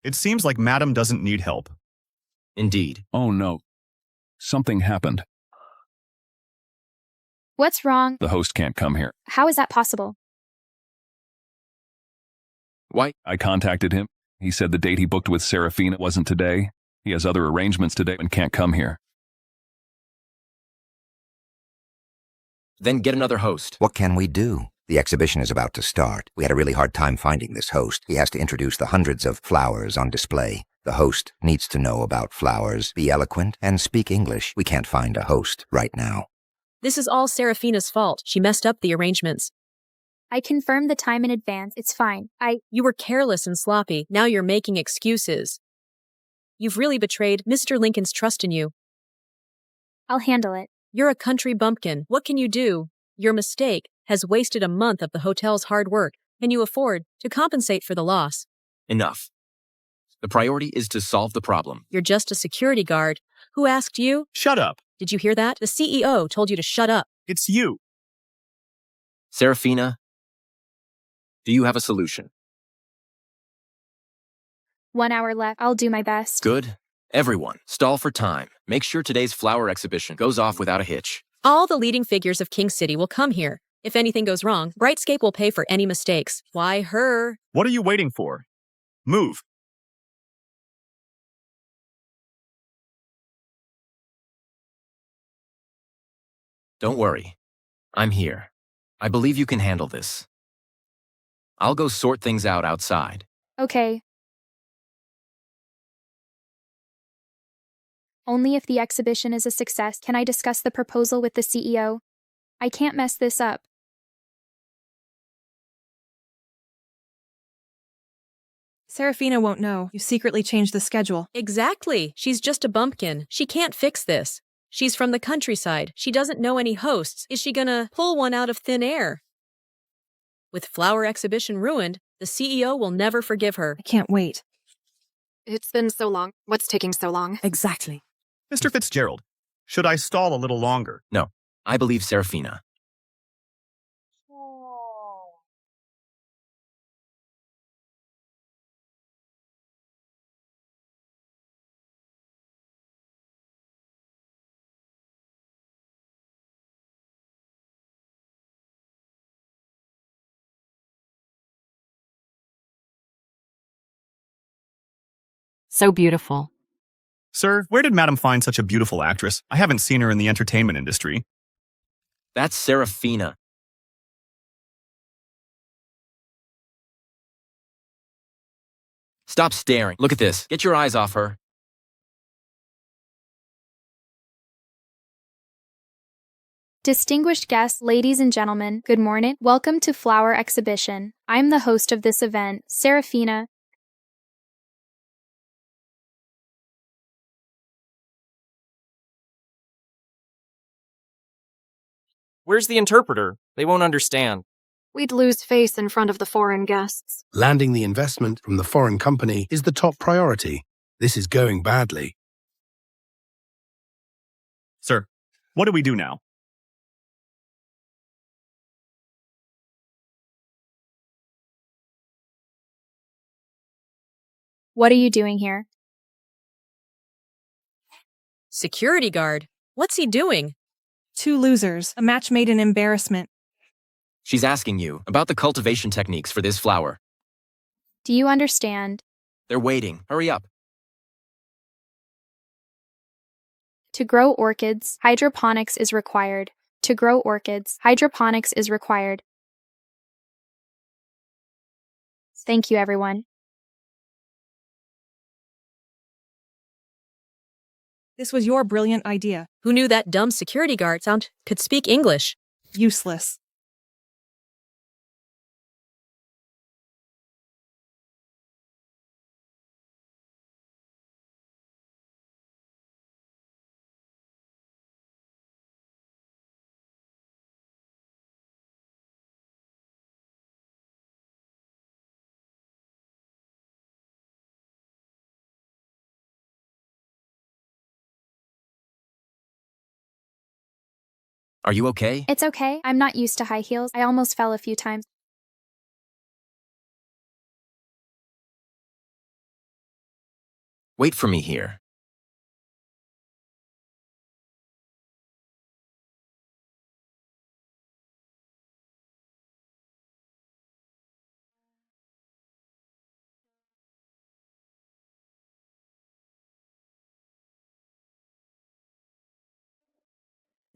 It seems like Madam doesn't need help. Indeed. Oh no. Something happened. What's wrong? The host can't come here. How is that possible? Why? I contacted him. He said the date he booked with Serafina wasn't today. He has other arrangements today and can't come here. Then get another host. What can we do? The exhibition is about to start. We had a really hard time finding this host. He has to introduce the hundreds of flowers on display. The host needs to know about flowers, be eloquent, and speak English. We can't find a host right now. This is all Serafina's fault. She messed up the arrangements. I confirmed the time in advance. It's fine. You were careless and sloppy. Now you're making excuses. You've really betrayed Mr. Lincoln's trust in you. I'll handle it. You're a country bumpkin. What can you do? Your mistake has wasted a month of the hotel's hard work. Can you afford to compensate for the loss? Enough. The priority is to solve the problem. You're just a security guard. Who asked you? Shut up. Did you hear that? The CEO told you to shut up. It's you. Serafina, do you have a solution? 1 hour left. I'll do my best. Good. Everyone, stall for time. Make sure today's flower exhibition goes off without a hitch. All the leading figures of King City will come here. If anything goes wrong, Brightscape will pay for any mistakes. Why her? What are you waiting for? Move. Don't worry. I'm here. I believe you can handle this. I'll go sort things out outside. Okay. Only if the exhibition is a success can I discuss the proposal with the CEO. I can't mess this up. Serafina won't know. You secretly changed the schedule. Exactly. She's just a bumpkin. She can't fix this. She's from the countryside. She doesn't know any hosts. Is she gonna pull one out of thin air? With flower exhibition ruined, the CEO will never forgive her. I can't wait. It's been so long. What's taking so long? Exactly. Mr. Fitzgerald, should I stall a little longer? No, I believe Serafina. So beautiful. Sir, where did Madam find such a beautiful actress? I haven't seen her in the entertainment industry. That's Serafina. Stop staring. Look at this. Get your eyes off her. Distinguished guests, ladies and gentlemen, good morning. Welcome to Flower Exhibition. I'm the host of this event, Serafina. Where's the interpreter? They won't understand. We'd lose face in front of the foreign guests. Landing the investment from the foreign company is the top priority. This is going badly. Sir, what do we do now? What are you doing here? Security guard. What's he doing? Two losers, a match made in embarrassment. She's asking you about the cultivation techniques for this flower. Do you understand? They're waiting. Hurry up. To grow orchids, hydroponics is required. To grow orchids, hydroponics is required. Thank you, everyone. This was your brilliant idea. Who knew that dumb security guard could speak English? Useless. Are you okay? It's okay. I'm not used to high heels. I almost fell a few times. Wait for me here.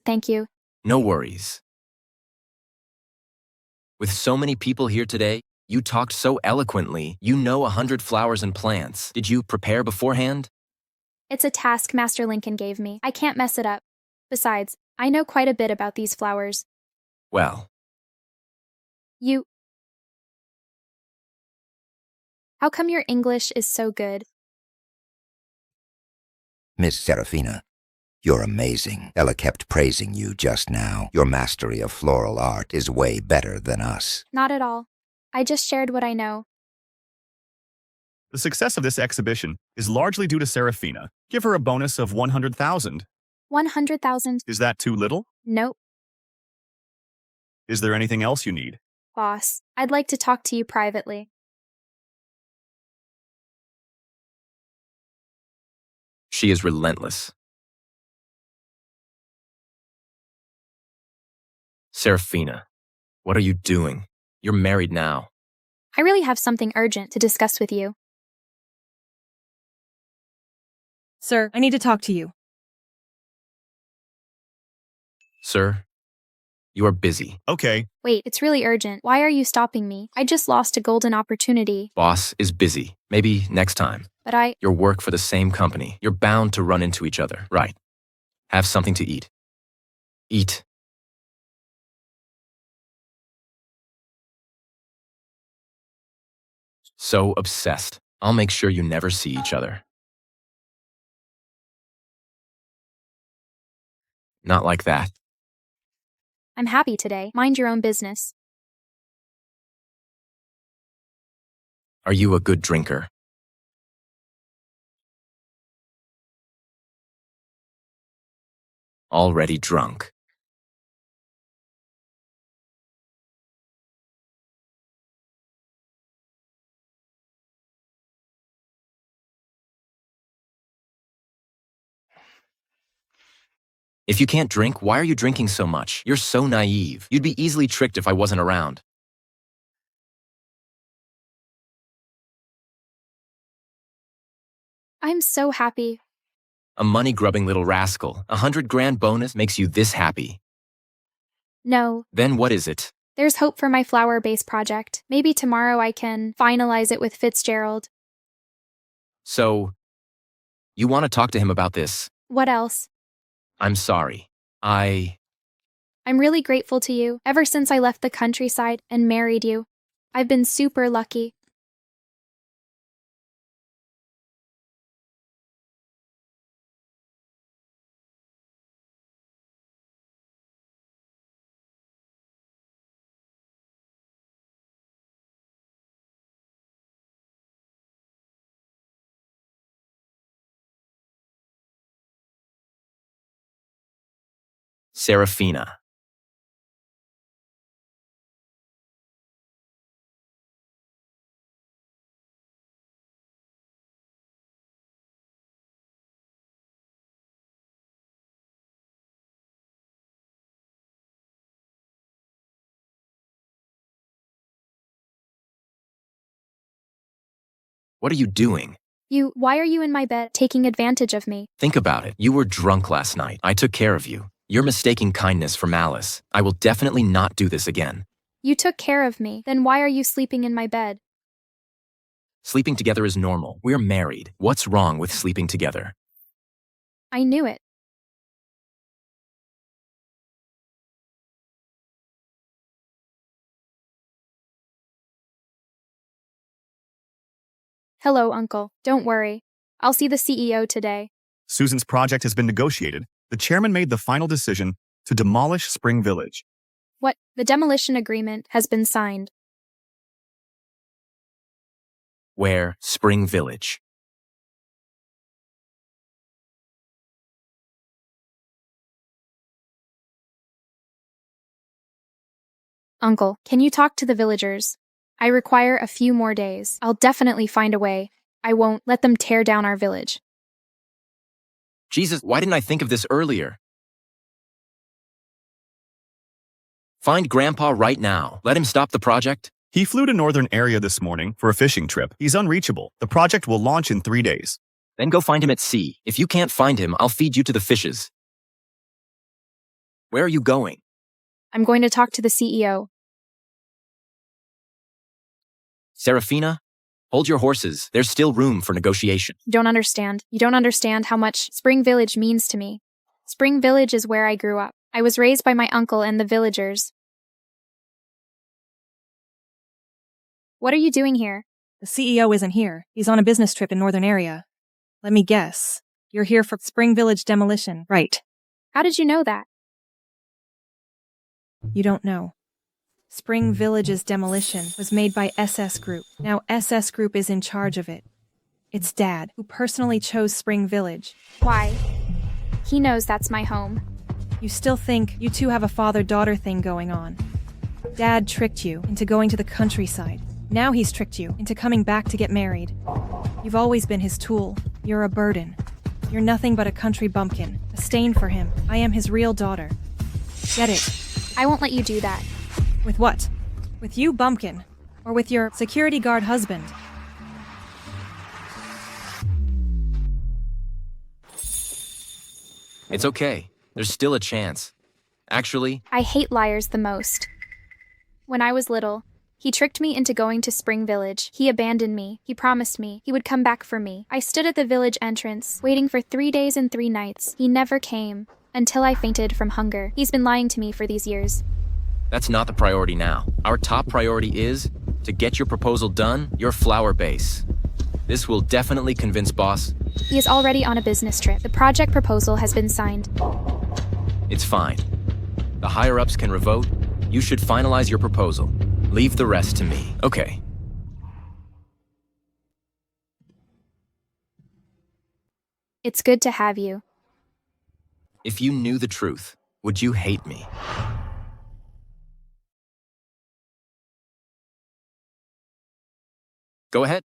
Thank you. No worries. With so many people here today, you talked so eloquently. You know 100 flowers and plants. Did you prepare beforehand? It's a task Master Lincoln gave me. I can't mess it up. Besides, I know quite a bit about these flowers. Well, How come your English is so good? Miss Serafina, you're amazing. Ella kept praising you just now. Your mastery of floral art is way better than us. Not at all. I just shared what I know. The success of this exhibition is largely due to Serafina. Give her a bonus of 100,000. 100,000? Is that too little? Nope. Is there anything else you need? Boss, I'd like to talk to you privately. she is relentless. Serafina, what are you doing? You're married now. I really have something urgent to discuss with you. Sir, I need to talk to you. Sir, you are busy. Okay. Wait, it's really urgent. Why are you stopping me? I just lost a golden opportunity. Boss is busy. Maybe next time. But Your work for the same company. You're bound to run into each other. Right. Have something to eat. Eat. So obsessed. I'll make sure you never see each other. Not like that. I'm happy today. Mind your own business. Are you a good drinker? Already drunk. If you can't drink, why are you drinking so much? You're so naive. You'd be easily tricked if I wasn't around. I'm so happy. A money-grubbing little rascal. 100 grand bonus makes you this happy. No. Then what is it? There's hope for my flower base project. Maybe tomorrow I can finalize it with Fitzgerald. So, you want to talk to him about this? What else? I'm sorry. I'm really grateful to you ever since I left the countryside and married you. I've been super lucky. Serafina. What are you doing? Why are you in my bed taking advantage of me? Think about it. You were drunk last night. I took care of you. You're mistaking kindness for malice. I will definitely not do this again. You took care of me. Then why are you sleeping in my bed? Sleeping together is normal. We're married. What's wrong with sleeping together? I knew it. Hello, Uncle. Don't worry. I'll see the CEO today. Susan's project has been negotiated. The chairman made the final decision to demolish Spring Village. What? The demolition agreement has been signed. Where? Spring Village. Uncle, can you talk to the villagers? I require a few more days. I'll definitely find a way. I won't let them tear down our village. Jesus, why didn't I think of this earlier? Find Grandpa right now. Let him stop the project. He flew to northern area this morning for a fishing trip. He's unreachable. The project will launch in 3 days. Then go find him at sea. If you can't find him, I'll feed you to the fishes. Where are you going? I'm going to talk to the CEO. Serafina, hold your horses. There's still room for negotiation. You don't understand. You don't understand how much Spring Village means to me. Spring Village is where I grew up. I was raised by my uncle and the villagers. What are you doing here? The CEO isn't here. He's on a business trip in northern area. Let me guess. You're here for Spring Village demolition, right? How did you know that? You don't know. Spring Village's demolition was made by SS Group. Now SS Group is in charge of it. It's Dad, who personally chose Spring Village. Why? He knows that's my home. You still think you two have a father-daughter thing going on. Dad tricked you into going to the countryside. Now he's tricked you into coming back to get married. You've always been his tool. You're a burden. You're nothing but a country bumpkin, a stain for him. I am his real daughter. Get it? I won't let you do that. With what? With you, bumpkin? Or with your security guard husband? It's okay. There's still a chance. Actually, I hate liars the most. When I was little, he tricked me into going to Spring Village. He abandoned me. He promised me he would come back for me. I stood at the village entrance, waiting for 3 days and 3 nights. He never came, until I fainted from hunger. He's been lying to me for these years. that's not the priority now. Our top priority is to get your proposal done, your flower base. This will definitely convince boss. He is already on a business trip. The project proposal has been signed. It's fine. The higher-ups can revote. You should finalize your proposal. Leave the rest to me. Okay. It's good to have you. If you knew the truth, would you hate me? Go ahead.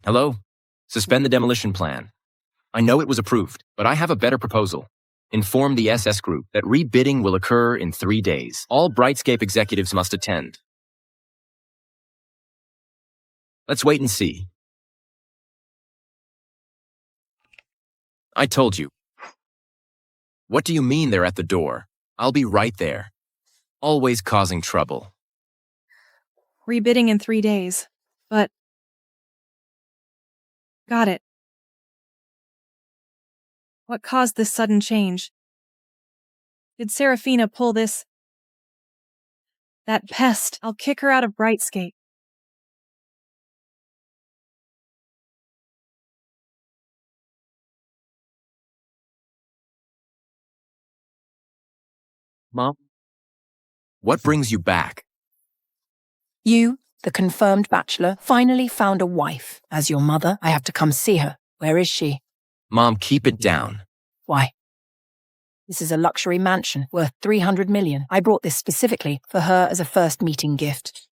Hello? Suspend the demolition plan. I know it was approved, but I have a better proposal. Inform the SS Group that rebidding will occur in 3 days. All Brightscape executives must attend. Let's wait and see. I told you. What do you mean they're at the door? I'll be right there. Always causing trouble. Rebidding in 3 days. But... Got it. What caused this sudden change? Did Serafina pull this? That pest. I'll kick her out of Brightscape. Mom? What brings you back? You, the confirmed bachelor, finally found a wife. As your mother, I have to come see her. Where is she? Mom, keep it down. Why? This is a luxury mansion worth 300 million. I brought this specifically for her as a first meeting gift.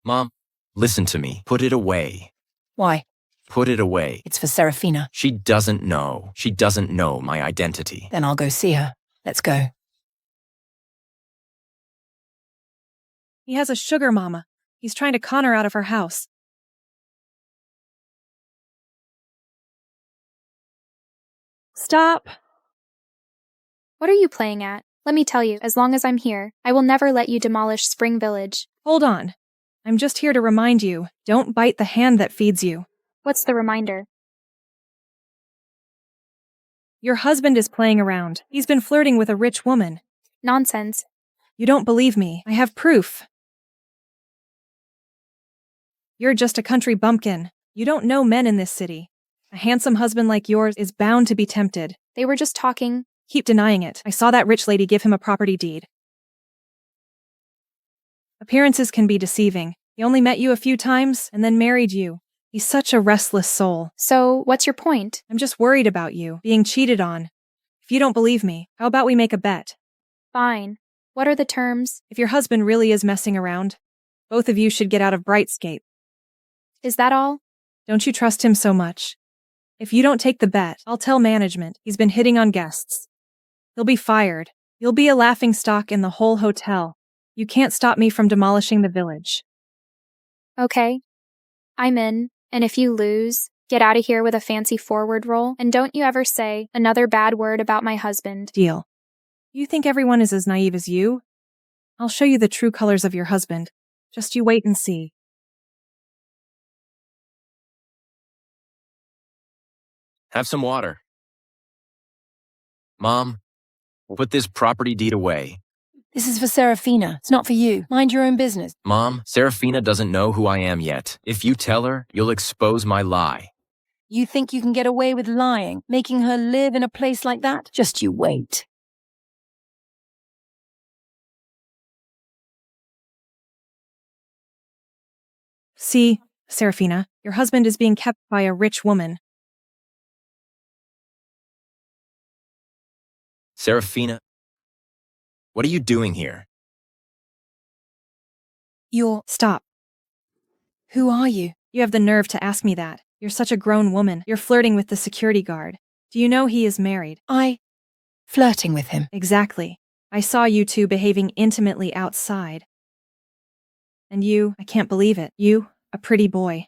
Mom, listen to me. Put it away. Why? Put it away. It's for Serafina. She doesn't know. She doesn't know my identity. Then I'll go see her. Let's go. He has a sugar mama. He's trying to con her out of her house. Stop! What are you playing at? Let me tell you, as long as I'm here, I will never let you demolish Spring Village. Hold on. I'm just here to remind you, don't bite the hand that feeds you. What's the reminder? Your husband is playing around. He's been flirting with a rich woman. Nonsense. You don't believe me. I have proof. You're just a country bumpkin. You don't know men in this city. A handsome husband like yours is bound to be tempted. They were just talking. Keep denying it. I saw that rich lady give him a property deed. Appearances can be deceiving. He only met you a few times and then married you. He's such a restless soul. So, what's your point? I'm just worried about you, being cheated on. If you don't believe me, how about we make a bet? Fine. What are the terms? If your husband really is messing around, both of you should get out of Brightscape. Is that all? Don't you trust him so much? If you don't take the bet, I'll tell management he's been hitting on guests. He'll be fired. You'll be a laughingstock in the whole hotel. You can't stop me from demolishing the village. Okay. I'm in, and if you lose, get out of here with a fancy forward roll, and don't you ever say another bad word about my husband. Deal. You think everyone is as naive as you? I'll show you the true colors of your husband. Just you wait and see. Have some water. Mom, put this property deed away. This is for Serafina. It's not for you. Mind your own business. Mom, Serafina doesn't know who I am yet. If you tell her, you'll expose my lie. You think you can get away with lying, making her live in a place like that? Just you wait. See, Serafina, your husband is being kept by a rich woman. Serafina, what are you doing here? Stop. Who are you? You have the nerve to ask me that. You're such a grown woman. You're flirting with the security guard. Do you know he is married? Flirting with him. Exactly. I saw you two behaving intimately outside. And you, I can't believe it. You, a pretty boy,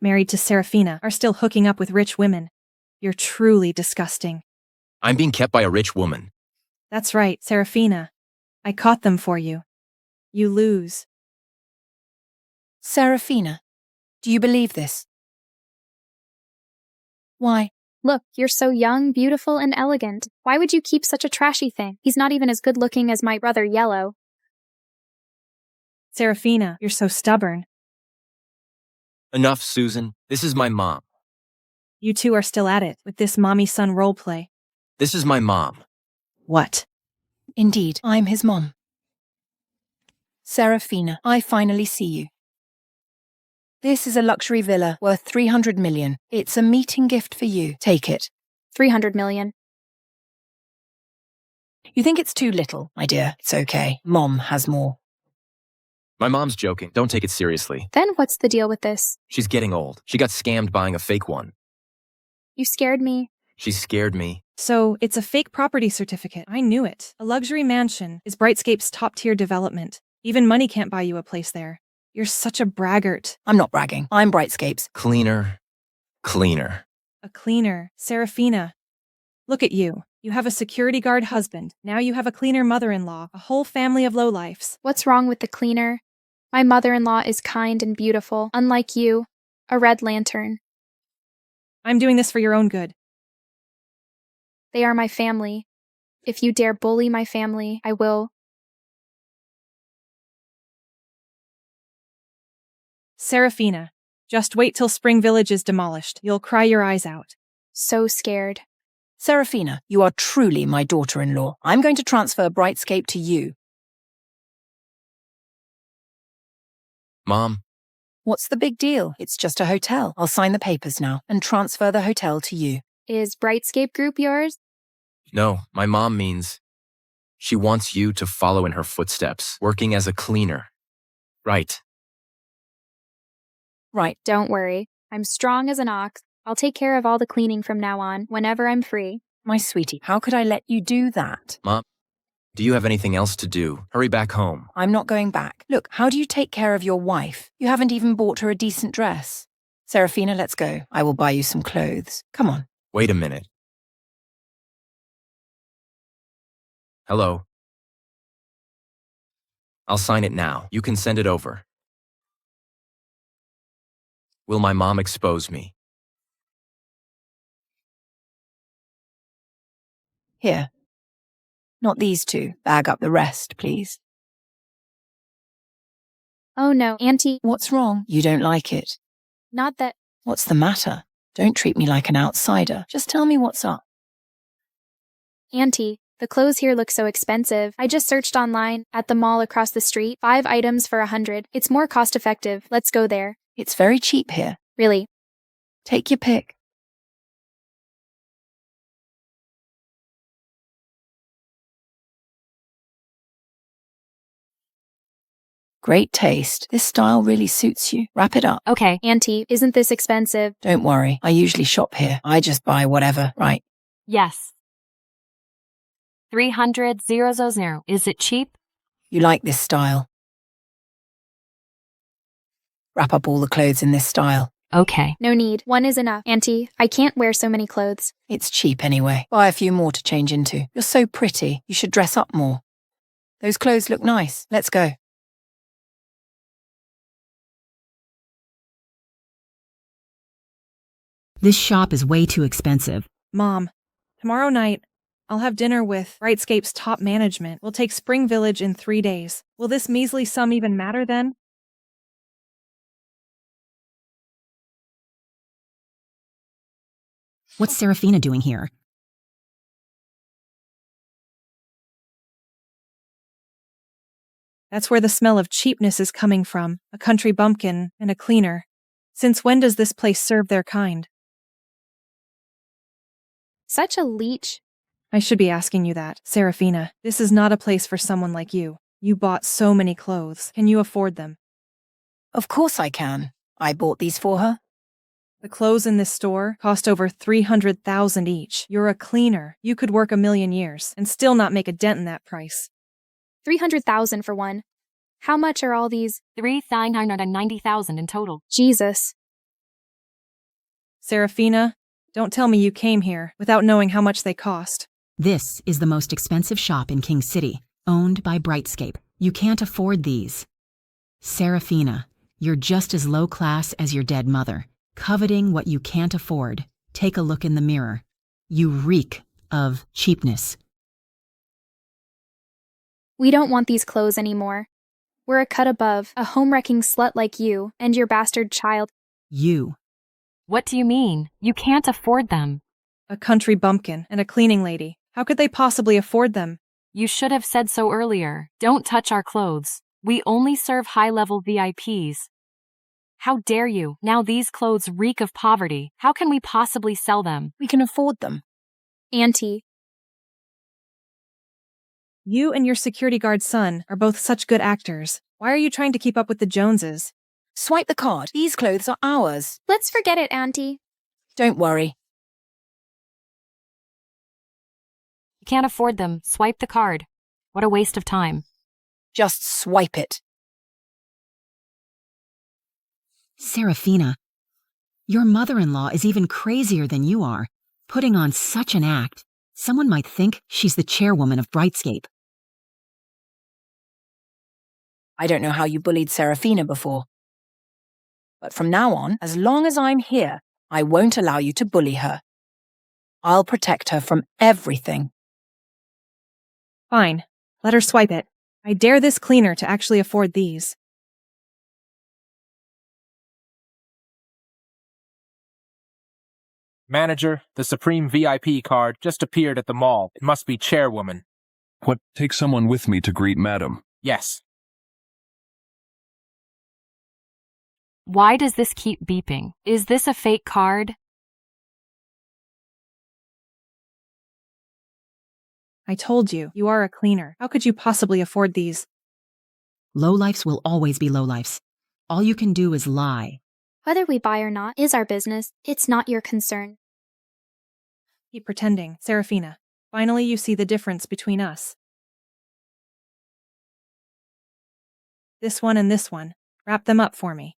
married to Serafina, are still hooking up with rich women. You're truly disgusting. I'm being kept by a rich woman. That's right, Serafina. I caught them for you. You lose. Serafina, do you believe this? Why? Look, you're so young, beautiful, and elegant. Why would you keep such a trashy thing? He's not even as good looking as my brother Yellow. Serafina, you're so stubborn. Enough, Susan. This is my mom. You two are still at it with this mommy-son roleplay. This is my mom. What? Indeed, I'm his mom. Serafina, I finally see you. This is a luxury villa worth 300 million. It's a meeting gift for you. Take it. 300 million. You think it's too little, my dear. It's okay. Mom has more. My mom's joking. Don't take it seriously. Then what's the deal with this? She's getting old. She got scammed buying a fake one. You scared me. She scared me. So, it's a fake property certificate. I knew it. A luxury mansion is Brightscape's top-tier development. Even money can't buy you a place there. You're such a braggart. I'm not bragging. I'm Brightscape's. Cleaner. Cleaner. A cleaner. Serafina. Look at you. You have a security guard husband. Now you have a cleaner mother-in-law. A whole family of lowlifes. What's wrong with the cleaner? My mother-in-law is kind and beautiful, unlike you, a red lantern. I'm doing this for your own good. They are my family. If you dare bully my family, I will. Serafina, just wait till Spring Village is demolished. You'll cry your eyes out. So scared. Serafina, you are truly my daughter-in-law. I'm going to transfer Brightscape to you. Mom. What's the big deal? It's just a hotel. I'll sign the papers now and transfer the hotel to you. Is Brightscape Group yours? No, my mom means she wants you to follow in her footsteps, working as a cleaner. Right. Right. Don't worry. I'm strong as an ox. I'll take care of all the cleaning from now on, whenever I'm free. My sweetie, how could I let you do that? Mom, do you have anything else to do? Hurry back home. I'm not going back. Look, how do you take care of your wife? You haven't even bought her a decent dress. Serafina, let's go. I will buy you some clothes. Come on. Wait a minute. Hello. I'll sign it now. You can send it over. Will my mom expose me? Here. Not these two. Bag up the rest, please. Oh no, Auntie. What's wrong? You don't like it. Not that. What's the matter? Don't treat me like an outsider. Just tell me what's up. Auntie, the clothes here look so expensive. I just searched online, at the mall across the street, 5 items for $100. It's more cost-effective. Let's go there. It's very cheap here. Really? Take your pick. Great taste. This style really suits you. Wrap it up. Okay. Auntie, isn't this expensive? Don't worry. I usually shop here. I just buy whatever. Right. Yes. 300,000. Is it cheap? You like this style. Wrap up all the clothes in this style. Okay. No need. One is enough. Auntie, I can't wear so many clothes. It's cheap anyway. Buy a few more to change into. You're so pretty. You should dress up more. Those clothes look nice. Let's go. This shop is way too expensive. Mom, tomorrow night, I'll have dinner with Brightscape's top management. We'll take Spring Village in 3 days. Will this measly sum even matter then? What's Serafina doing here? That's where the smell of cheapness is coming from. A country bumpkin and a cleaner. Since when does this place serve their kind? Such a leech. I should be asking you that, Serafina. This is not a place for someone like you. You bought so many clothes. Can you afford them? Of course I can. I bought these for her. The clothes in this store cost over 300,000 each. You're a cleaner. You could work 1,000,000 years and still not make a dent in that price. 300,000 for one. How much are all these? 390,000 in total. Jesus. Serafina, don't tell me you came here without knowing how much they cost. This is the most expensive shop in King City, owned by Brightscape. You can't afford these. Serafina, you're just as low class as your dead mother. Coveting what you can't afford. Take a look in the mirror. You reek of cheapness. We don't want these clothes anymore. We're a cut above, a home-wrecking slut like you and your bastard child. You. What do you mean? You can't afford them. A country bumpkin and a cleaning lady. How could they possibly afford them? You should have said so earlier. Don't touch our clothes. We only serve high-level VIPs. How dare you? Now these clothes reek of poverty. How can we possibly sell them? We can afford them. Auntie. You and your security guard son are both such good actors. Why are you trying to keep up with the Joneses? Swipe the card. These clothes are ours. Let's forget it, Auntie. Don't worry. You can't afford them. Swipe the card. What a waste of time. Just swipe it. Serafina, your mother-in-law is even crazier than you are, putting on such an act. Someone might think she's the chairwoman of Brightscape. I don't know how you bullied Serafina before. But from now on, as long as I'm here, I won't allow you to bully her. I'll protect her from everything. Fine. Let her swipe it. I dare this cleaner to actually afford these. Manager, the Supreme VIP card just appeared at the mall. It must be chairwoman. What? Take someone with me to greet Madam. Yes. Why does this keep beeping? Is this a fake card? I told you, you are a cleaner. How could you possibly afford these? Lowlifes will always be lowlifes. All you can do is lie. Whether we buy or not is our business. It's not your concern. Keep pretending, Serafina. Finally, you see the difference between us. This one and this one. Wrap them up for me.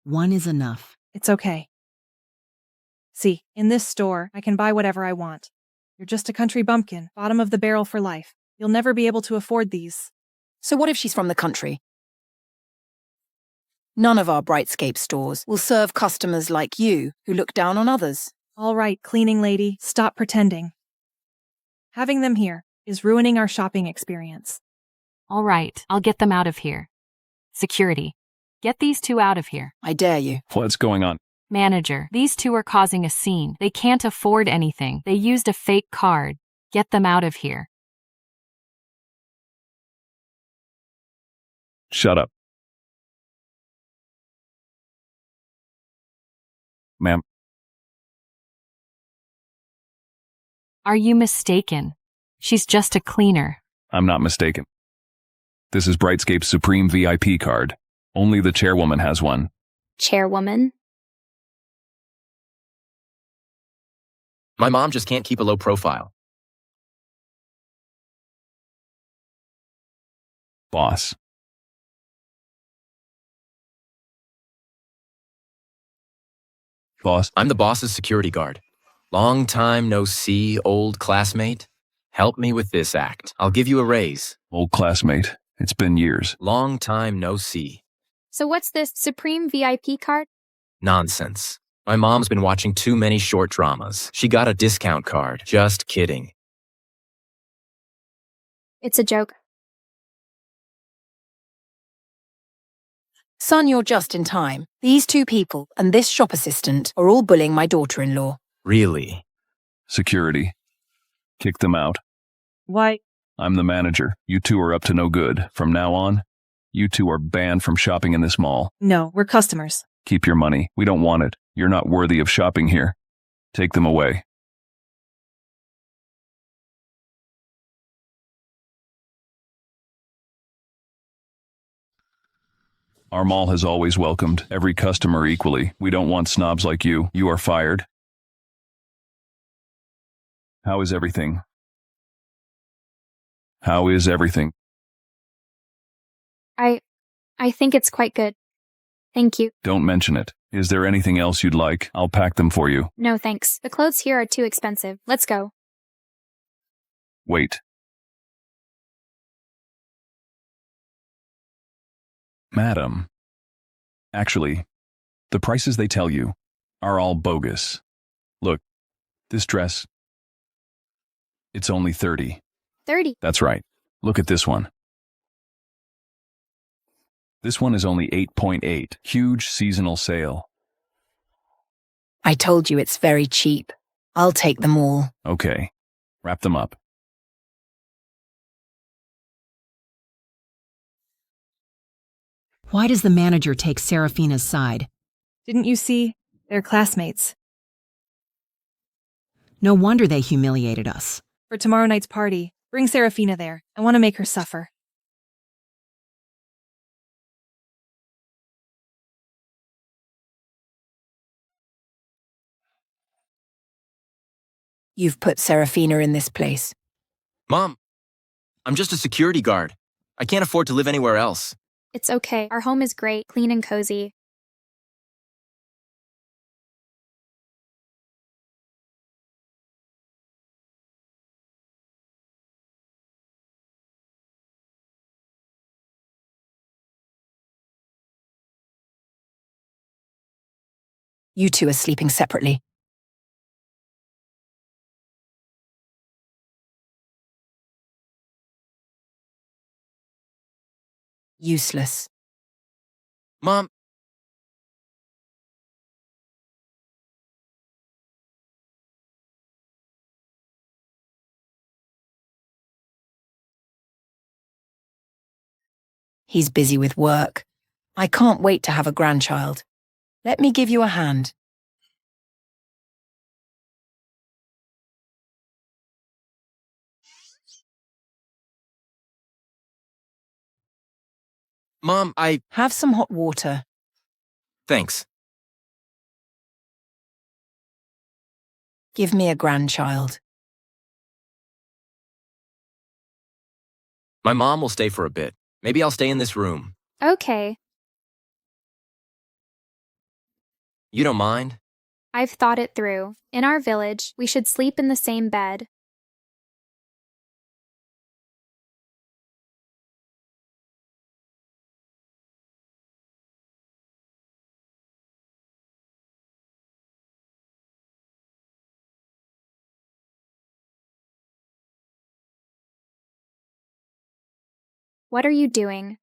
One is enough. It's okay. See, in this store, I can buy whatever I want. You're just a country bumpkin, bottom of the barrel for life. You'll never be able to afford these. So what if she's from the country? None of our Brightscape stores will serve customers like you who look down on others. All right, cleaning lady, stop pretending. Having them here is ruining our shopping experience. All right, I'll get them out of here. Security, get these two out of here. I dare you. What's going on? Manager, these two are causing a scene. They can't afford anything. They used a fake card. Get them out of here. Shut up. Ma'am. Are you mistaken? She's just a cleaner. I'm not mistaken. This is Brightscape's Supreme VIP card. Only the chairwoman has one. Chairwoman? My mom just can't keep a low profile. Boss. Boss. I'm the boss's security guard. Long time no see, old classmate. Help me with this act. I'll give you a raise. Old classmate. It's been years. Long time no see. So what's this Supreme VIP card? Nonsense. My mom's been watching too many short dramas. She got a discount card. Just kidding. It's a joke. Son, you're just in time. These two people and this shop assistant are all bullying my daughter-in-law. Really? Security. Kick them out. Why? I'm the manager. You two are up to no good. From now on, you two are banned from shopping in this mall. No, we're customers. Keep your money. We don't want it. You're not worthy of shopping here. Take them away. Our mall has always welcomed every customer equally. We don't want snobs like you. You are fired. How is everything? How is everything? I think it's quite good. Thank you. Don't mention it. Is there anything else you'd like? I'll pack them for you. No thanks. The clothes here are too expensive. Let's go. Wait. Madam. Actually, the prices they tell you are all bogus. Look, this dress, it's only 30. 30. That's right. Look at this one. This one is only 8.8. Huge seasonal sale. I told you it's very cheap. I'll take them all. Okay. Wrap them up. Why does the manager take Serafina's side? Didn't you see? They're classmates. No wonder they humiliated us. For tomorrow night's party, bring Serafina there. I want to make her suffer. You've put Serafina in this place. Mom, I'm just a security guard. I can't afford to live anywhere else. It's okay. Our home is great, clean and cozy. You two are sleeping separately. Useless. Mom, He's busy with work. I can't wait to have a grandchild. Let me give you a hand. Mom, Have some hot water. Thanks. Give me a grandchild. My mom will stay for a bit. Maybe I'll stay in this room. Okay. You don't mind? I've thought it through. In our village, we should sleep in the same bed. What are you doing?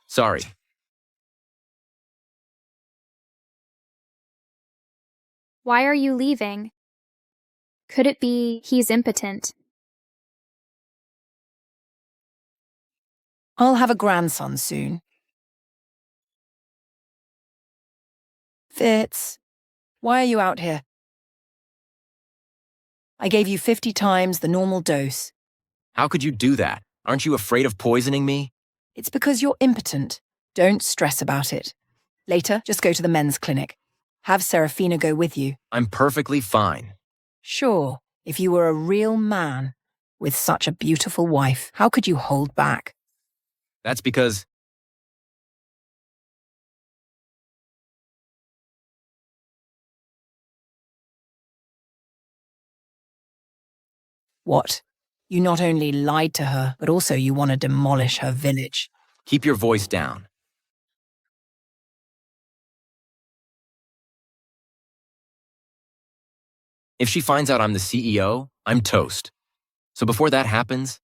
Sorry. Why are you leaving? Could it be he's impotent? I'll have a grandson soon. Fitz, why are you out here? I gave you 50 times the normal dose. How could you do that? Aren't you afraid of poisoning me? It's because you're impotent. Don't stress about it. Later, just go to the men's clinic. Have Serafina go with you. I'm perfectly fine. Sure, if you were a real man with such a beautiful wife, how could you hold back? That's because... What? You not only lied to her, but also you want to demolish her village. Keep your voice down. If she finds out I'm the CEO, I'm toast. So before that happens,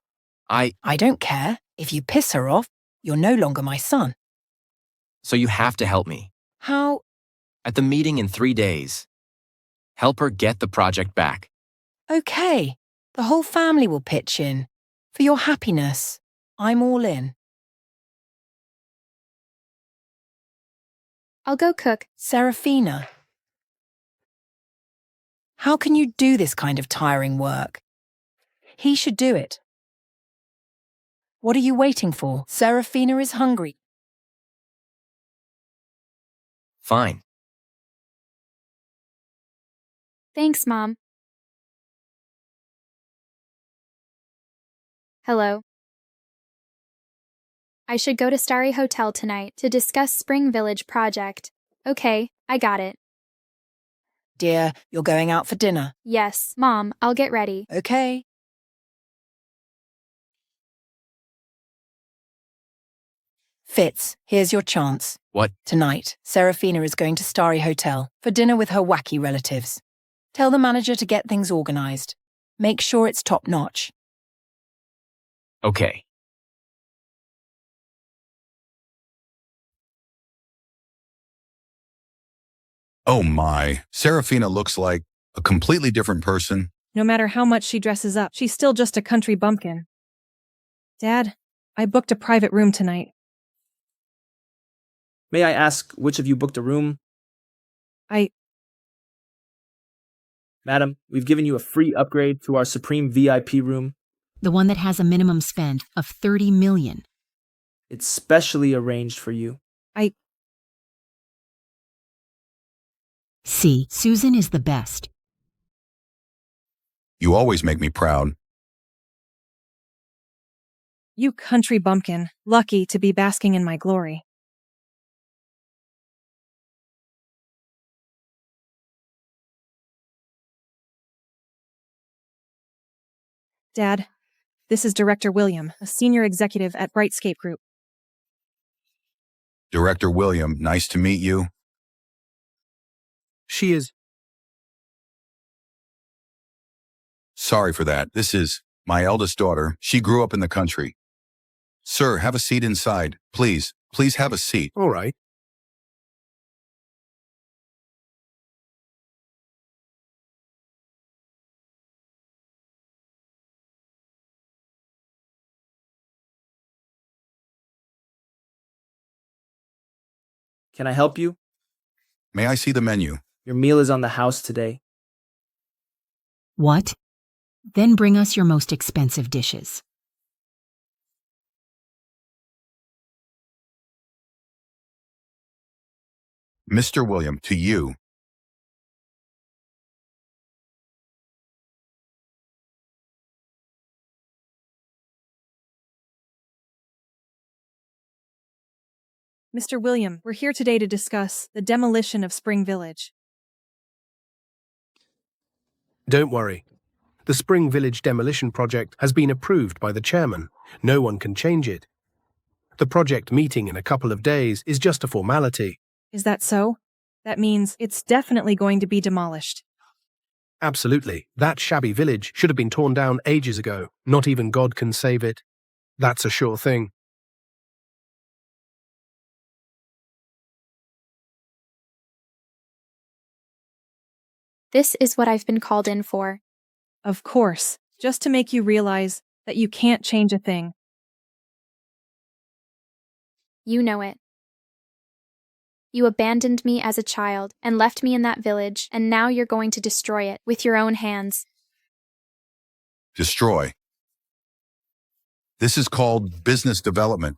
I don't care. If you piss her off, you're no longer my son. So you have to help me. How? At the meeting in 3 days. Help her get the project back. Okay, the whole family will pitch in. For your happiness, I'm all in. I'll go cook. Serafina. How can you do this kind of tiring work? He should do it. What are you waiting for? Serafina is hungry. Fine. Thanks, Mom. Hello. I should go to Starry Hotel tonight to discuss Spring Village project. Okay, I got it. Dear, you're going out for dinner. Yes, Mom, I'll get ready. Okay. Fitz, here's your chance. What? Tonight, Serafina is going to Starry Hotel for dinner with her wacky relatives. Tell the manager to get things organized. Make sure it's top-notch. Okay. Oh my, Serafina looks like a completely different person. No matter how much she dresses up, she's still just a country bumpkin. Dad, I booked a private room tonight. May I ask which of you booked a room? Madam, we've given you a free upgrade to our Supreme VIP room. The one that has a minimum spend of $30 million. It's specially arranged for you. See, Susan is the best. You always make me proud. You country bumpkin, lucky to be basking in my glory. Dad, this is Director William, a senior executive at Brightscape Group. Director William, nice to meet you. She is. Sorry for that. This is my eldest daughter. She grew up in the country. Sir, have a seat inside. Please have a seat. All right. Can I help you? May I see the menu? Your meal is on the house today. What? Then bring us your most expensive dishes. Mr. William, to you. Mr. William, we're here today to discuss the demolition of Spring Village. Don't worry. The Spring Village demolition project has been approved by the chairman. No one can change it. The project meeting in a couple of days is just a formality. Is that so? That means it's definitely going to be demolished. Absolutely. That shabby village should have been torn down ages ago. Not even God can save it. That's a sure thing. This is what I've been called in for. Of course, just to make you realize that you can't change a thing. You know it. You abandoned me as a child and left me in that village, and now you're going to destroy it with your own hands. Destroy. This is called business development.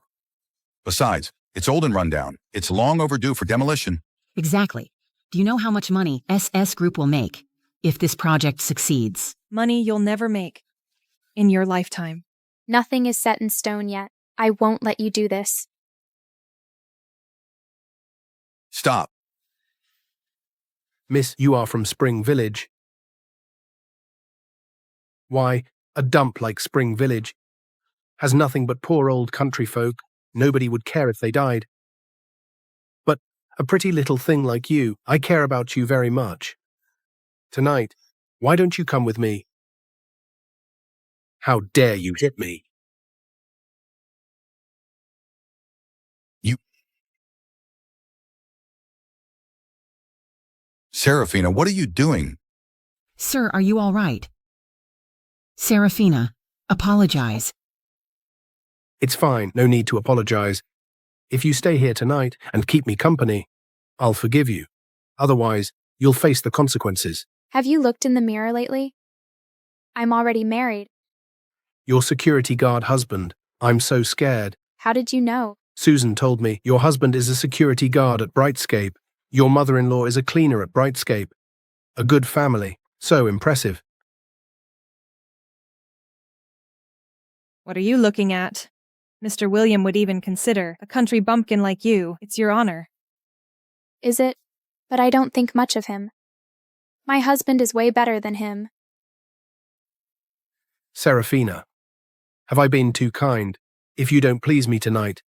Besides, it's old and run down. It's long overdue for demolition. Exactly. Do you know how much money SS Group will make if this project succeeds? Money you'll never make in your lifetime. Nothing is set in stone yet. I won't let you do this. Stop. Miss, you are from Spring Village. Why, a dump like Spring Village has nothing but poor old country folk. Nobody would care if they died. But a pretty little thing like you, I care about you very much. Tonight, why don't you come with me? How dare you hit me? Serafina, what are you doing? Sir, are you all right? Serafina, apologize. It's fine, no need to apologize. If you stay here tonight and keep me company, I'll forgive you. Otherwise, you'll face the consequences. Have you looked in the mirror lately? I'm already married. Your security guard husband. I'm so scared. How did you know? Susan told me your husband is a security guard at Brightscape. Your mother-in-law is a cleaner at Brightscape. A good family. So impressive. What are you looking at? Mr. William would even consider a country bumpkin like you. It's your honor. Is it? But I don't think much of him. My husband is way better than him. Serafina, have I been too kind? If you don't please me tonight,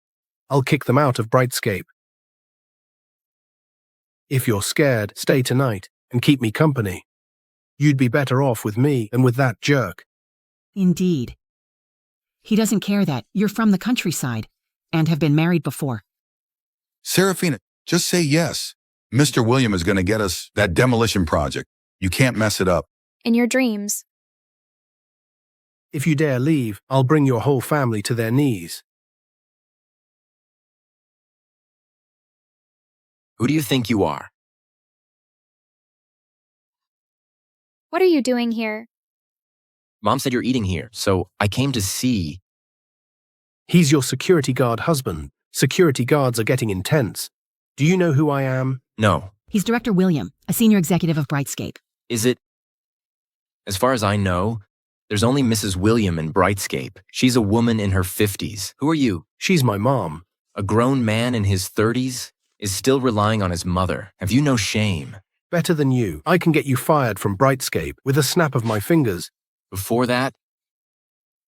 I'll kick them out of Brightscape. If you're scared, stay tonight and keep me company. You'd be better off with me than with that jerk. Indeed. He doesn't care that you're from the countryside and have been married before. Serafina, just say yes. Mr. William is going to get us that demolition project. You can't mess it up. In your dreams. If you dare leave, I'll bring your whole family to their knees. Who do you think you are? What are you doing here? Mom said you're eating here, so I came to see. He's your security guard husband. Security guards are getting intense. Do you know who I am? No. He's Director William, a senior executive of Brightscape. Is it? As far as I know, there's only Mrs. William in Brightscape. She's a woman in her 50s. Who are you? She's my mom. A grown man in his 30s is still relying on his mother. Have you no shame? Better than you. I can get you fired from Brightscape with a snap of my fingers. Before that,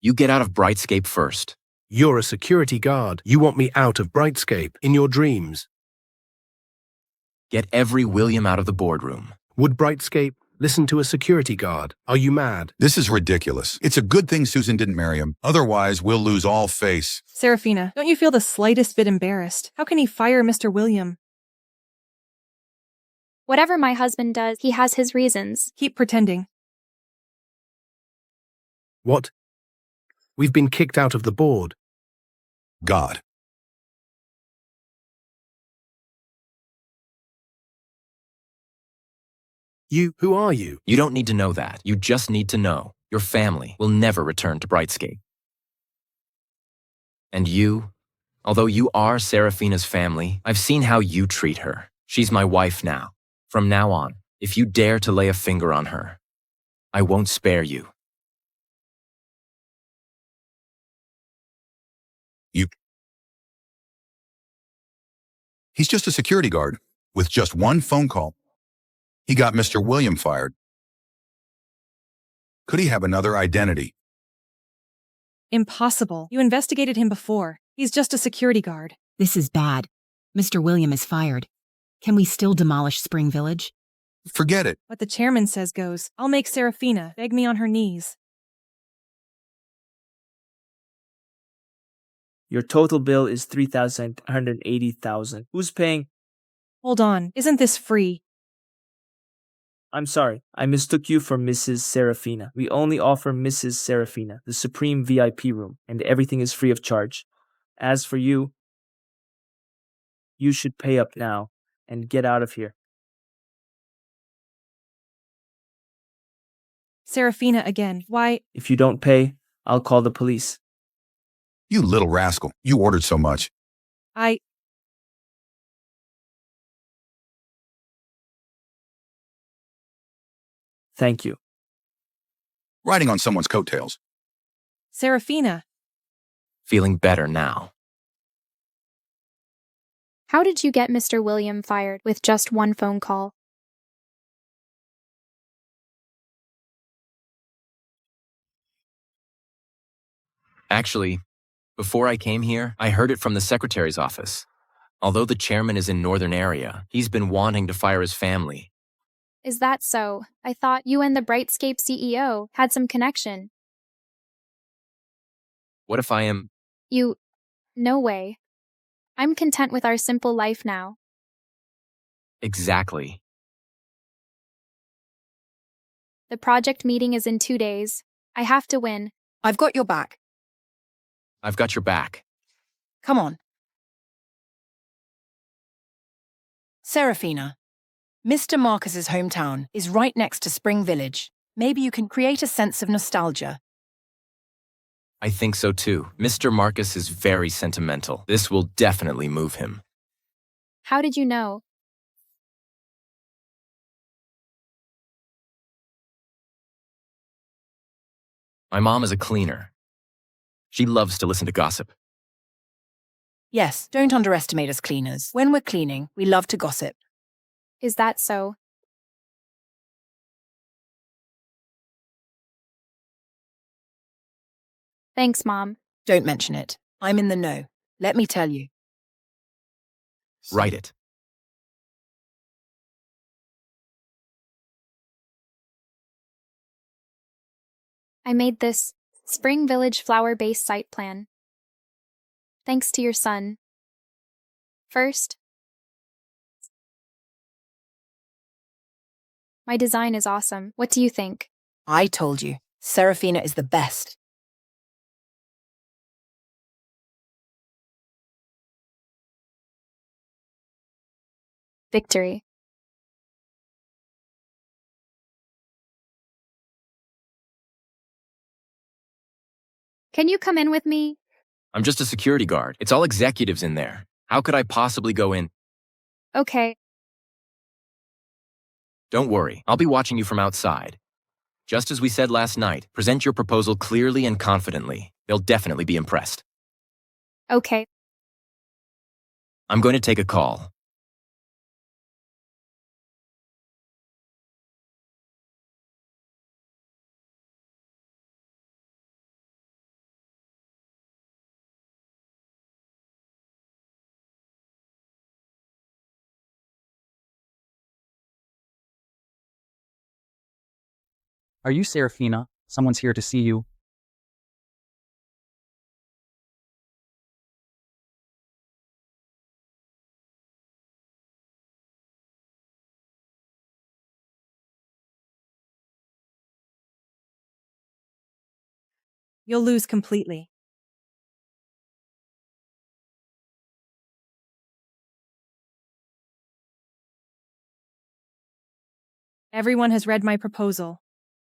you get out of Brightscape first. You're a security guard. You want me out of Brightscape in your dreams. Get every William out of the boardroom. Would Brightscape listen to a security guard? Are you mad? This is ridiculous. It's a good thing Susan didn't marry him. Otherwise, we'll lose all face. Serafina, don't you feel the slightest bit embarrassed? How can he fire Mr. William? Whatever my husband does, he has his reasons. Keep pretending. What? We've been kicked out of the board. God. Who are you? You don't need to know that. You just need to know your family will never return to Brightscape. And you, although you are Serafina's family, I've seen how you treat her. She's my wife now. From now on, if you dare to lay a finger on her, I won't spare you. He's just a security guard with just one phone call. He got Mr. William fired. Could he have another identity? Impossible. You investigated him before. He's just a security guard. This is bad. Mr. William is fired. Can we still demolish Spring Village? Forget it. What the chairman says goes. I'll make Serafina beg me on her knees. Your total bill is $3,180,000. Who's paying? Hold on. Isn't this free? I'm sorry. I mistook you for Mrs. Serafina. We only offer Mrs. Serafina the supreme VIP room, and everything is free of charge. As for you, you should pay up now and get out of here. Serafina again. Why? If you don't pay, I'll call the police. You little rascal. You ordered so much. Thank you. Riding on someone's coattails. Serafina. Feeling better now. How did you get Mr. William fired with just one phone call? Actually, before I came here, I heard it from the secretary's office. Although the chairman is in northern area, he's been wanting to fire his family. Is that so? I thought you and the Brightscape CEO had some connection. What if I am? No way. I'm content with our simple life now. Exactly. The project meeting is in 2 days. I have to win. I've got your back. I've got your back. Come on. Serafina, Mr. Marcus's hometown is right next to Spring Village. Maybe you can create a sense of nostalgia. I think so too. Mr. Marcus is very sentimental. This will definitely move him. How did you know? My mom is a cleaner. She loves to listen to gossip. Yes, don't underestimate us cleaners. When we're cleaning, we love to gossip. Is that so? Thanks, Mom. Don't mention it. I'm in the know. Let me tell you. Write it. I made this Spring Village Flower Base Site Plan. Thanks to your son. First, my design is awesome. What do you think? I told you, Serafina is the best. Victory. Can you come in with me? I'm just a security guard. It's all executives in there. How could I possibly go in? Okay. Don't worry, I'll be watching you from outside. Just as we said last night, present your proposal clearly and confidently. They'll definitely be impressed. Okay. I'm going to take a call. Are you Serafina? Someone's here to see you. You'll lose completely. Everyone has read my proposal.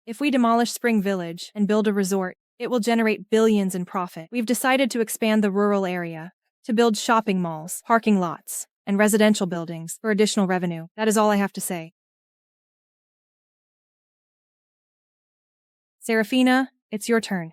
If we demolish Spring Village and build a resort, it will generate billions in profit. We've decided to expand the rural area, to build shopping malls, parking lots, and residential buildings for additional revenue. That is all I have to say. Serafina, it's your turn.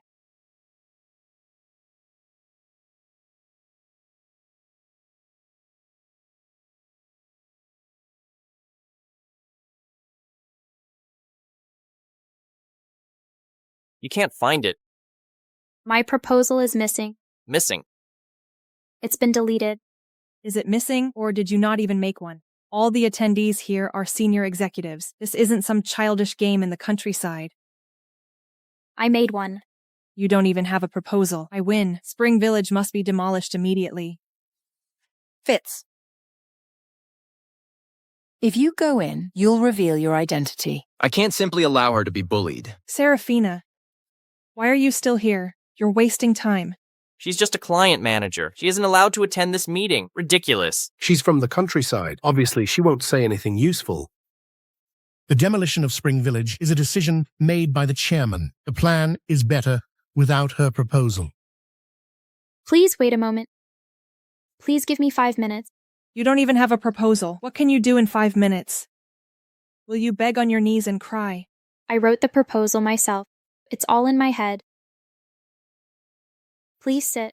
You can't find it. My proposal is missing. Missing. It's been deleted. Is it missing, or did you not even make one? All the attendees here are senior executives. This isn't some childish game in the countryside. I made one. You don't even have a proposal. I win. Spring Village must be demolished immediately. Fitz. If you go in, you'll reveal your identity. I can't simply allow her to be bullied. Serafina, why are you still here? You're wasting time. She's just a client manager. She isn't allowed to attend this meeting. Ridiculous. She's from the countryside. Obviously, she won't say anything useful. The demolition of Spring Village is a decision made by the chairman. The plan is better without her proposal. Please wait a moment. Please give me 5 minutes. You don't even have a proposal. What can you do in 5 minutes? Will you beg on your knees and cry? I wrote the proposal myself. It's all in my head. Please sit.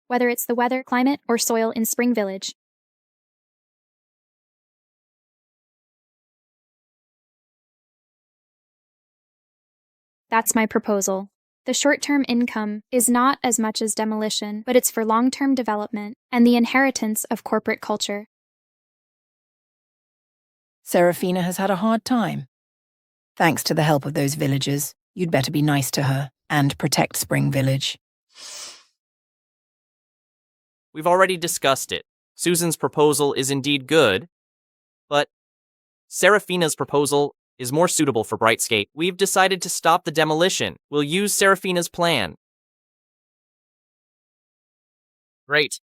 Whether it's the weather, climate, or soil in Spring Village. That's my proposal. The short-term income is not as much as demolition, but it's for long-term development and the inheritance of corporate culture. Serafina has had a hard time. Thanks to the help of those villagers, you'd better be nice to her and protect Spring Village. We've already discussed it. Susan's proposal is indeed good, but Serafina's proposal is more suitable for Brightscape. We've decided to stop the demolition. We'll use Serafina's plan. Great.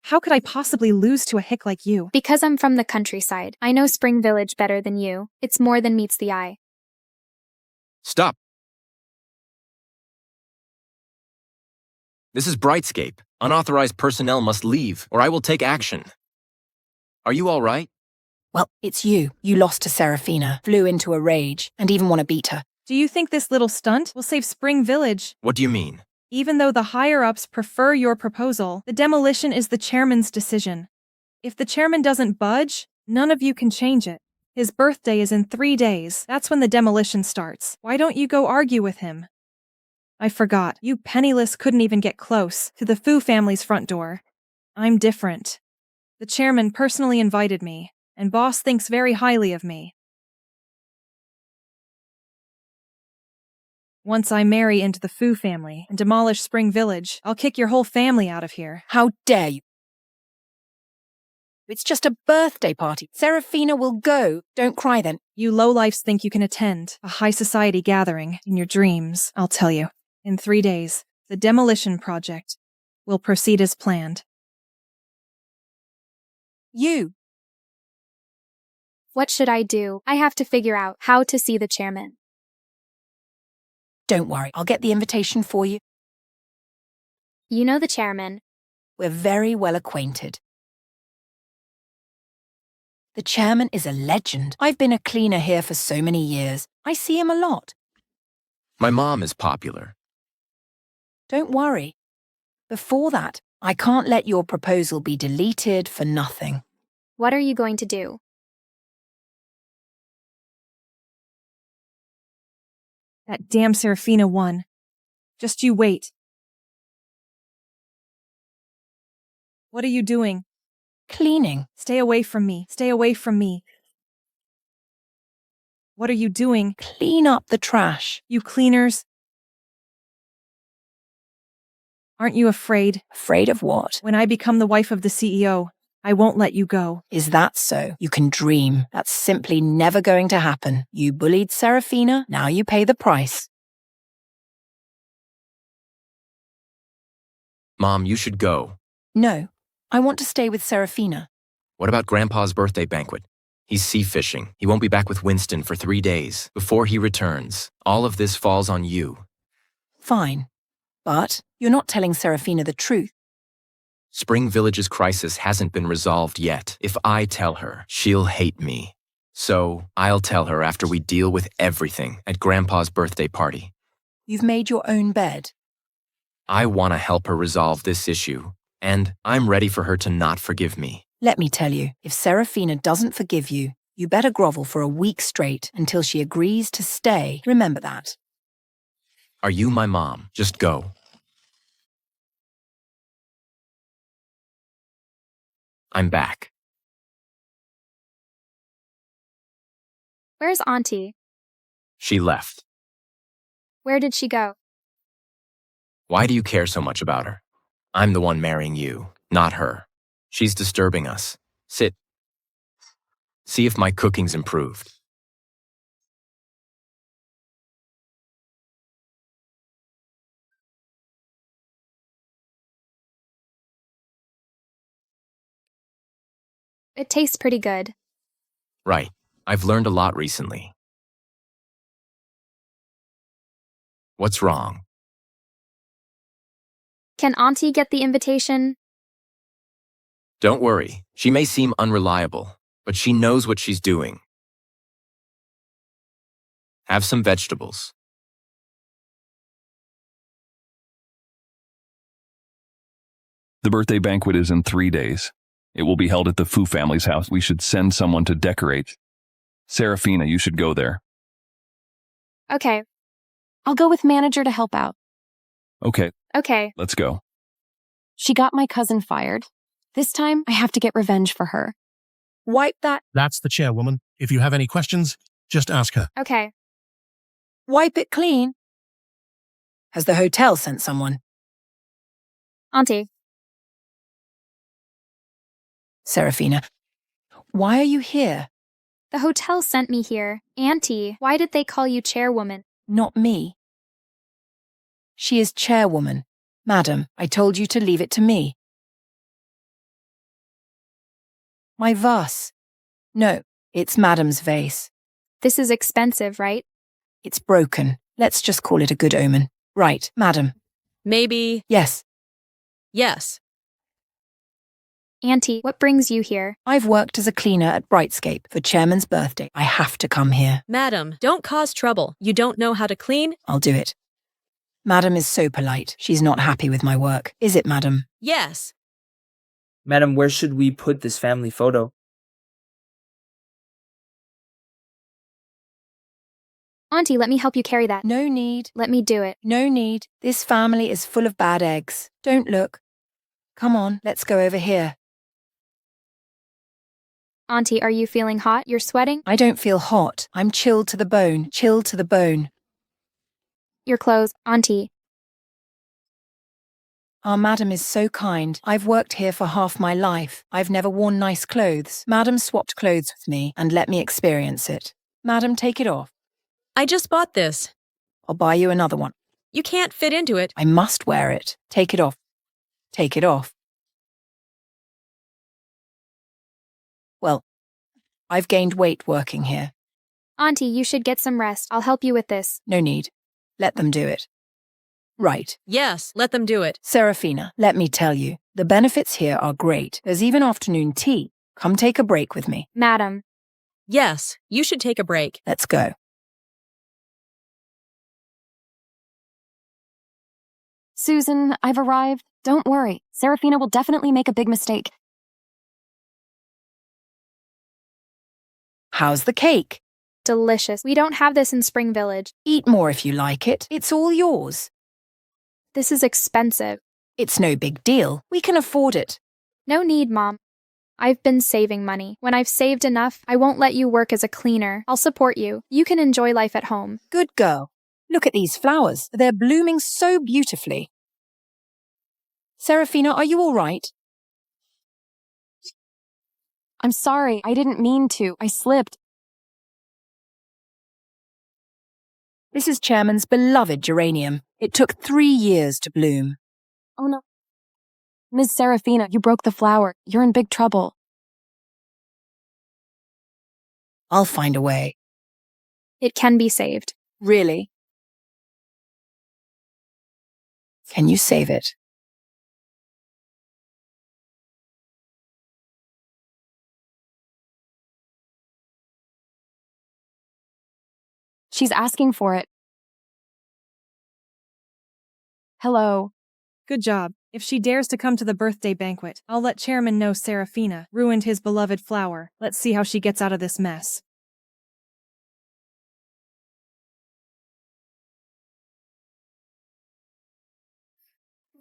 How could I possibly lose to a hick like you? Because I'm from the countryside, I know Spring Village better than you. It's more than meets the eye. Stop. This is Brightscape. Unauthorized personnel must leave, or I will take action. Are you all right? Well, it's you. You lost to Serafina, flew into a rage, and even want to beat her. Do you think this little stunt will save Spring Village? What do you mean? Even though the higher-ups prefer your proposal, the demolition is the chairman's decision. If the chairman doesn't budge, none of you can change it. His birthday is in 3 days. That's when the demolition starts. Why don't you go argue with him? I forgot. You penniless couldn't even get close to the Fu family's front door. I'm different. The chairman personally invited me, and boss thinks very highly of me. Once I marry into the Fu family and demolish Spring Village, I'll kick your whole family out of here. How dare you? It's just a birthday party. Serafina will go. Don't cry then. You lowlifes think you can attend a high society gathering in your dreams, I'll tell you. In 3 days, the demolition project will proceed as planned. You. What should I do? I have to figure out how to see the chairman. Don't worry, I'll get the invitation for you. You know the chairman. We're very well acquainted. The chairman is a legend. I've been a cleaner here for so many years. I see him a lot. My mom is popular. Don't worry. Before that, I can't let your proposal be deleted for nothing. What are you going to do? That damn Serafina won. Just you wait. What are you doing? Cleaning. Stay away from me. Stay away from me. What are you doing? Clean up the trash. You cleaners. Aren't you afraid? Afraid of what? When I become the wife of the CEO, I won't let you go. Is that so? You can dream. That's simply never going to happen. You bullied Serafina, now you pay the price. Mom, you should go. No, I want to stay with Serafina. What about Grandpa's birthday banquet? He's sea fishing. He won't be back with Winston for 3 days. Before he returns, all of this falls on you. Fine. But you're not telling Serafina the truth. Spring Village's crisis hasn't been resolved yet. If I tell her, she'll hate me. So I'll tell her after we deal with everything at Grandpa's birthday party. You've made your own bed. I want to help her resolve this issue, and I'm ready for her to not forgive me. Let me tell you, if Serafina doesn't forgive you, you better grovel for a week straight until she agrees to stay. Remember that. Are you my mom? Just go. I'm back. Where's Auntie? She left. Where did she go? Why do you care so much about her? I'm the one marrying you, not her. She's disturbing us. Sit. See if my cooking's improved. It tastes pretty good. Right. I've learned a lot recently. What's wrong? Can Auntie get the invitation? Don't worry. She may seem unreliable, but she knows what she's doing. Have some vegetables. The birthday banquet is in 3 days. It will be held at the Fu family's house. We should send someone to decorate. Serafina, you should go there. Okay. I'll go with manager to help out. Okay. Okay. Let's go. She got my cousin fired. This time, I have to get revenge for her. Wipe that. That's the chairwoman. If you have any questions, just ask her. Okay. Wipe it clean. Has the hotel sent someone? Auntie. Serafina, why are you here? The hotel sent me here. Auntie, why did they call you chairwoman? Not me. She is chairwoman. Madam, I told you to leave it to me. My vase. No, it's Madam's vase. This is expensive, right? It's broken. Let's just call it a good omen. Right, Madam. Maybe. Yes. Yes. Auntie, what brings you here? I've worked as a cleaner at Brightscape for Chairman's birthday. I have to come here. Madam, don't cause trouble. You don't know how to clean? I'll do it. Madam is so polite. She's not happy with my work. Is it, madam? Yes. Madam, where should we put this family photo? Auntie, let me help you carry that. No need. Let me do it. No need. This family is full of bad eggs. Don't look. Come on, let's go over here. Auntie, are you feeling hot? You're sweating? I don't feel hot. I'm chilled to the bone. Chilled to the bone. Your clothes, Auntie. Our madam is so kind. I've worked here for half my life. I've never worn nice clothes. Madam swapped clothes with me and let me experience it. Madam, take it off. I just bought this. I'll buy you another one. You can't fit into it. I must wear it. Take it off. Take it off. Well, I've gained weight working here. Auntie, you should get some rest. I'll help you with this. No need. Let them do it. Right. Yes, let them do it. Serafina, let me tell you, the benefits here are great. There's even afternoon tea. Come take a break with me. Madam. Yes, you should take a break. Let's go. Susan, I've arrived. Don't worry. Serafina will definitely make a big mistake. How's the cake? Delicious. We don't have this in Spring Village. Eat more if you like it. It's all yours. This is expensive. It's no big deal. We can afford it. No need, Mom. I've been saving money. When I've saved enough, I won't let you work as a cleaner. I'll support you. You can enjoy life at home. Good girl. Look at these flowers. They're blooming so beautifully. Serafina, are you all right? I'm sorry. I didn't mean to. I slipped. This is Chairman's beloved geranium. It took 3 years to bloom. Oh no. Ms. Serafina, you broke the flower. You're in big trouble. I'll find a way. It can be saved. Really? Can you save it? She's asking for it. Hello. Good job. If she dares to come to the birthday banquet, I'll let Chairman know Serafina ruined his beloved flower. Let's see how she gets out of this mess.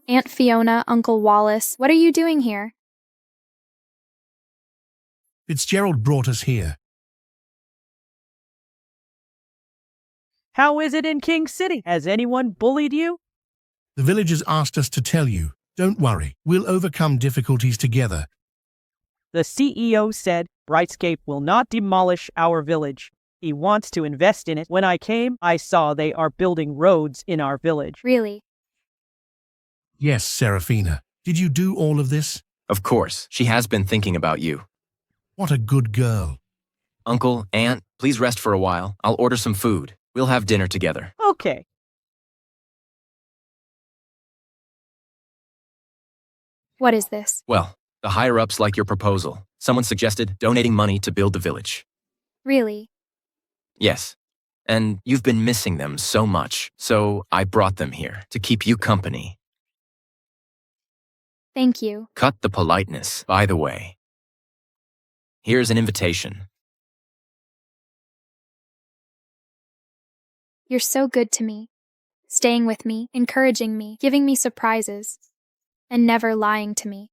Aunt Fiona, Uncle Wallace, what are you doing here? Fitzgerald brought us here. How is it in King City? Has anyone bullied you? The villagers asked us to tell you. Don't worry, we'll overcome difficulties together. The CEO said Brightscape will not demolish our village. He wants to invest in it. When I came, I saw they are building roads in our village. Really? Yes, Serafina. Did you do all of this? Of course, she has been thinking about you. What a good girl. Uncle, Aunt, please rest for a while. I'll order some food. We'll have dinner together. Okay. What is this? Well, the higher-ups like your proposal. Someone suggested donating money to build the village. Really? Yes. And you've been missing them so much, so I brought them here to keep you company. Thank you. Cut the politeness, by the way. Here's an invitation. You're so good to me. Staying with me, encouraging me, giving me surprises, and never lying to me.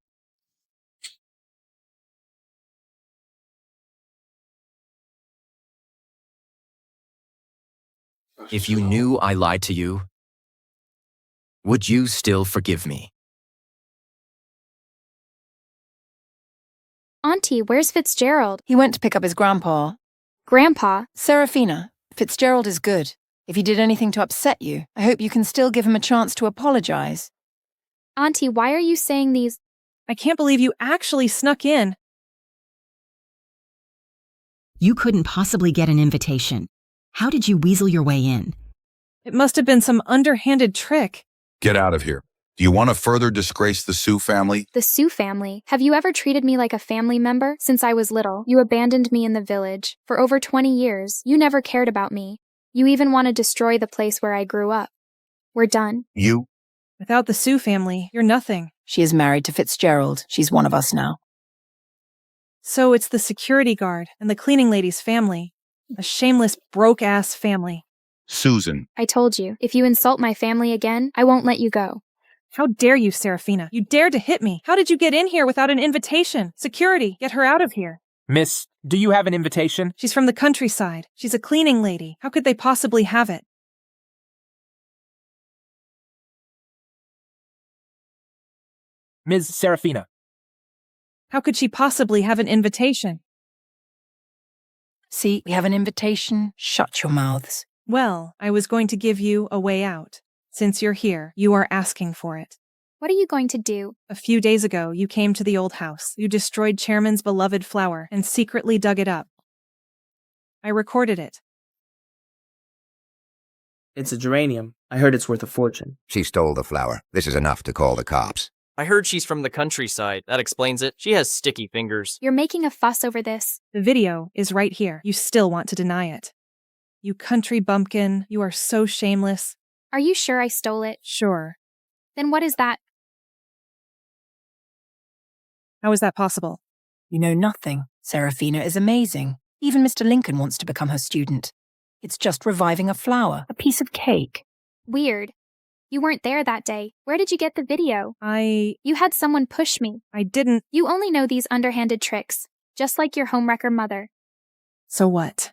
If you knew I lied to you, would you still forgive me? Auntie, where's Fitzgerald? He went to pick up his grandpa. Grandpa? Serafina, Fitzgerald is good. If he did anything to upset you, I hope you can still give him a chance to apologize. Auntie, why are you saying these? I can't believe you actually snuck in. You couldn't possibly get an invitation. How did you weasel your way in? It must have been some underhanded trick. Get out of here. Do you want to further disgrace the Sue family? The Sue family? Have you ever treated me like a family member? Since I was little, you abandoned me in the village. For over 20 years, you never cared about me. You even want to destroy the place where I grew up. We're done. You? Without the Sue family, you're nothing. She is married to Fitzgerald. She's one of us now. So it's the security guard and the cleaning lady's family. A shameless, broke-ass family. Susan. I told you, if you insult my family again, I won't let you go. How dare you, Serafina? You dared to hit me. How did you get in here without an invitation? Security, get her out of here. Miss, do you have an invitation? She's from the countryside. She's a cleaning lady. How could they possibly have it? Ms. Serafina. How could she possibly have an invitation? See, we have an invitation. Shut your mouths. Well, I was going to give you a way out. Since you're here, you are asking for it. What are you going to do? A few days ago, you came to the old house. You destroyed Chairman's beloved flower and secretly dug it up. I recorded it. It's a geranium. I heard it's worth a fortune. She stole the flower. This is enough to call the cops. I heard she's from the countryside. That explains it. She has sticky fingers. You're making a fuss over this. The video is right here. You still want to deny it. You country bumpkin, you are so shameless. Are you sure I stole it? Sure. Then what is that? How is that possible? You know nothing. Serafina is amazing. Even Mr. Lincoln wants to become her student. It's just reviving a flower, a piece of cake. Weird. You weren't there that day. Where did you get the video? You had someone push me. I didn't. You only know these underhanded tricks, just like your homewrecker mother. So what?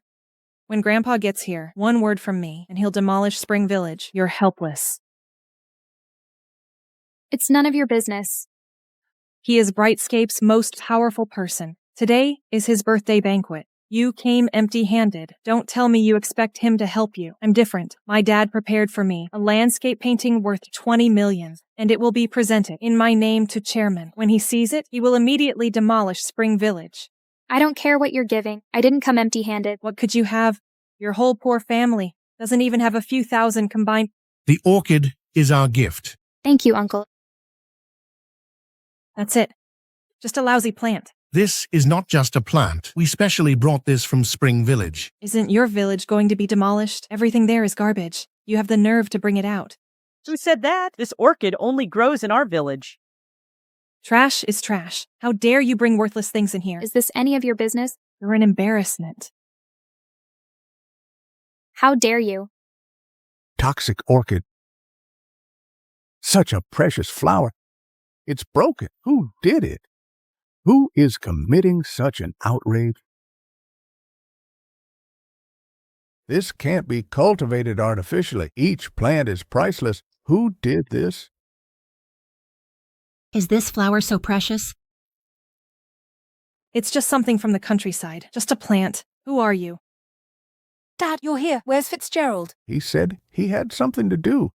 When Grandpa gets here, one word from me, and he'll demolish Spring Village. You're helpless. It's none of your business. He is Brightscape's most powerful person. Today is his birthday banquet. You came empty-handed. Don't tell me you expect him to help you. I'm different. My dad prepared for me a landscape painting worth 20 million, and it will be presented in my name to Chairman. When he sees it, he will immediately demolish Spring Village. I don't care what you're giving. I didn't come empty-handed. What could you have? Your whole poor family doesn't even have a few thousand combined. The orchid is our gift. Thank you, Uncle. That's it. Just a lousy plant. This is not just a plant. We specially brought this from Spring Village. Isn't your village going to be demolished? Everything there is garbage. You have the nerve to bring it out. Who said that? This orchid only grows in our village. Trash is trash. How dare you bring worthless things in here? Is this any of your business? You're an embarrassment. How dare you? Toxic orchid. Such a precious flower. It's broken. Who did it? Who is committing such an outrage? This can't be cultivated artificially. Each plant is priceless. Who did this? Is this flower so precious? It's just something from the countryside. Just a plant. Who are you? Dad, you're here. Where's Fitzgerald? He said he had something to do.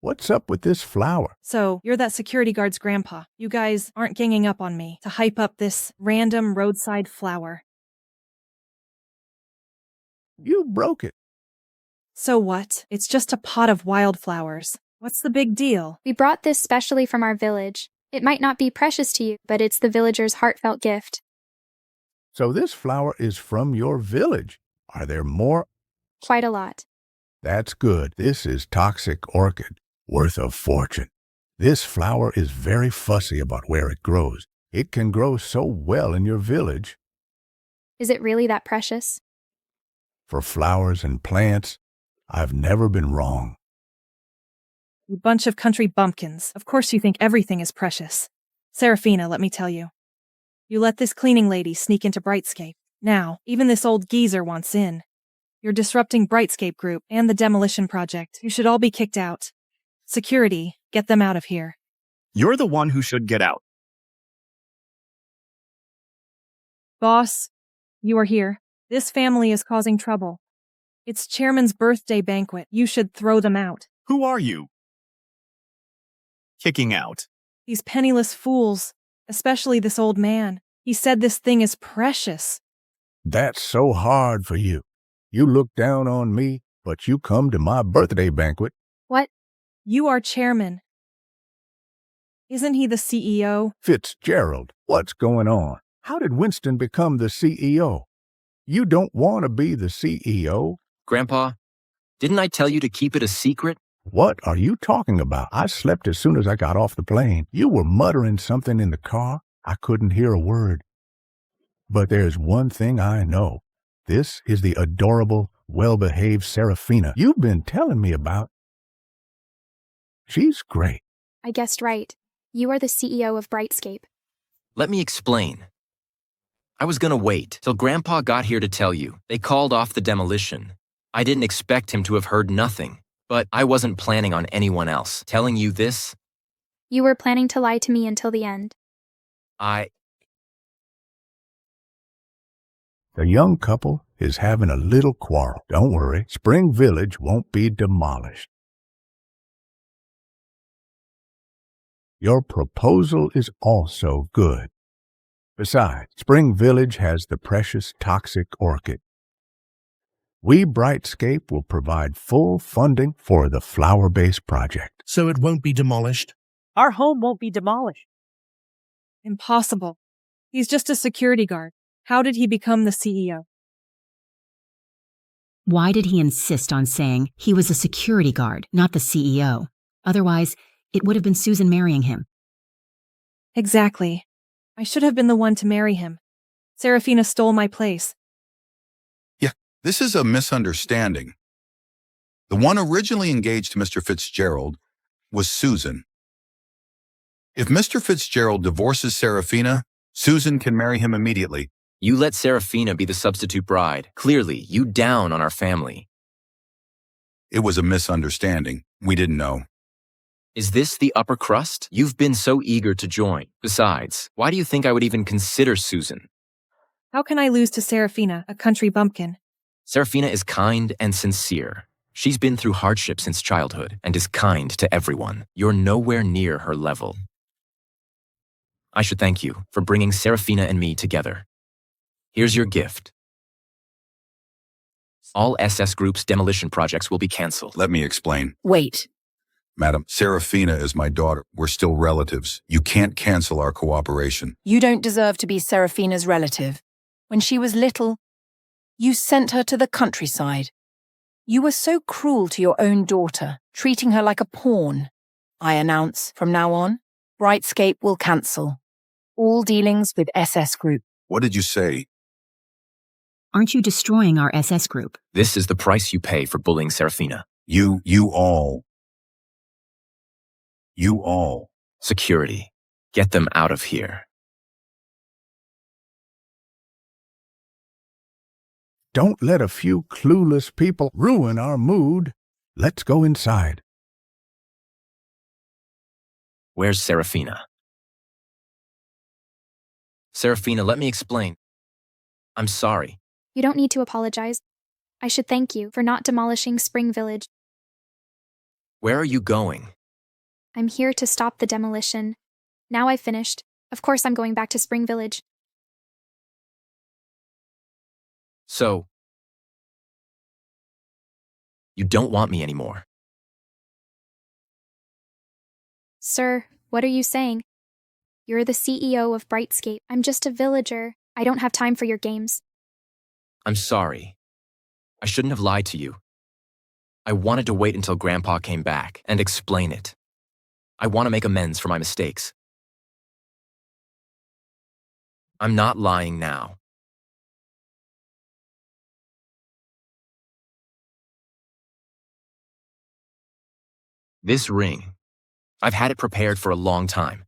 What's up with this flower? So, you're that security guard's grandpa. You guys aren't ganging up on me to hype up this random roadside flower. You broke it. So what? It's just a pot of wildflowers. What's the big deal? We brought this specially from our village. It might not be precious to you, but it's the villagers' heartfelt gift. So this flower is from your village. Are there more? Quite a lot. That's good. This is toxic orchid, worth a fortune. This flower is very fussy about where it grows. It can grow so well in your village. Is it really that precious? For flowers and plants, I've never been wrong. You bunch of country bumpkins. Of course you think everything is precious. Serafina, let me tell you. You let this cleaning lady sneak into Brightscape. Now, even this old geezer wants in. You're disrupting Brightscape Group and the demolition project. You should all be kicked out. Security, get them out of here. You're the one who should get out. Boss, you are here. This family is causing trouble. It's Chairman's birthday banquet. You should throw them out. Who are you? Kicking out. These penniless fools, especially this old man. He said this thing is precious. That's so hard for you. You look down on me, but you come to my birthday banquet. What? You are chairman. Isn't he the CEO? Fitzgerald, what's going on? How did Winston become the CEO? You don't want to be the CEO? Grandpa, didn't I tell you to keep it a secret? What are you talking about? I slept as soon as I got off the plane. You were muttering something in the car. I couldn't hear a word. But there's one thing I know. This is the adorable, well-behaved Serafina you've been telling me about. She's great. I guessed right. You are the CEO of Brightscape. Let me explain. I was gonna wait till Grandpa got here to tell you. They called off the demolition. I didn't expect him to have heard nothing, but I wasn't planning on anyone else telling you this. You were planning to lie to me until the end. The young couple is having a little quarrel. Don't worry, Spring Village won't be demolished. Your proposal is also good. Besides, Spring Village has the precious toxic orchid. We Brightscape will provide full funding for the flower-based project. So it won't be demolished? Our home won't be demolished. Impossible. He's just a security guard. How did he become the CEO? Why did he insist on saying he was a security guard, not the CEO? Otherwise, it would have been Susan marrying him. Exactly. I should have been the one to marry him. Serafina stole my place. Yeah, this is a misunderstanding. The one originally engaged to Mr. Fitzgerald was Susan. If Mr. Fitzgerald divorces Serafina, Susan can marry him immediately. You let Serafina be the substitute bride. Clearly, you down on our family. It was a misunderstanding. We didn't know. Is this the upper crust? You've been so eager to join. Besides, why do you think I would even consider Susan? How can I lose to Serafina, a country bumpkin? Serafina is kind and sincere. She's been through hardship since childhood and is kind to everyone. You're nowhere near her level. I should thank you for bringing Serafina and me together. Here's your gift. All SS Group's demolition projects will be canceled. Let me explain. Wait. Madam, Serafina is my daughter. We're still relatives. You can't cancel our cooperation. You don't deserve to be Serafina's relative. When she was little, you sent her to the countryside. You were so cruel to your own daughter, treating her like a pawn. I announce, from now on, Brightscape will cancel all dealings with SS Group. What did you say? Aren't you destroying our SS Group? This is the price you pay for bullying Serafina. You all. Security. Get them out of here. Don't let a few clueless people ruin our mood. Let's go inside. Where's Serafina? Serafina, let me explain. I'm sorry. You don't need to apologize. I should thank you for not demolishing Spring Village. Where are you going? I'm here to stop the demolition. Now I've finished. Of course I'm going back to Spring Village. So, you don't want me anymore. Sir, what are you saying? You're the CEO of Brightscape. I'm just a villager. I don't have time for your games. I'm sorry. I shouldn't have lied to you. I wanted to wait until Grandpa came back and explain it. I want to make amends for my mistakes. I'm not lying now. This ring, I've had it prepared for a long time.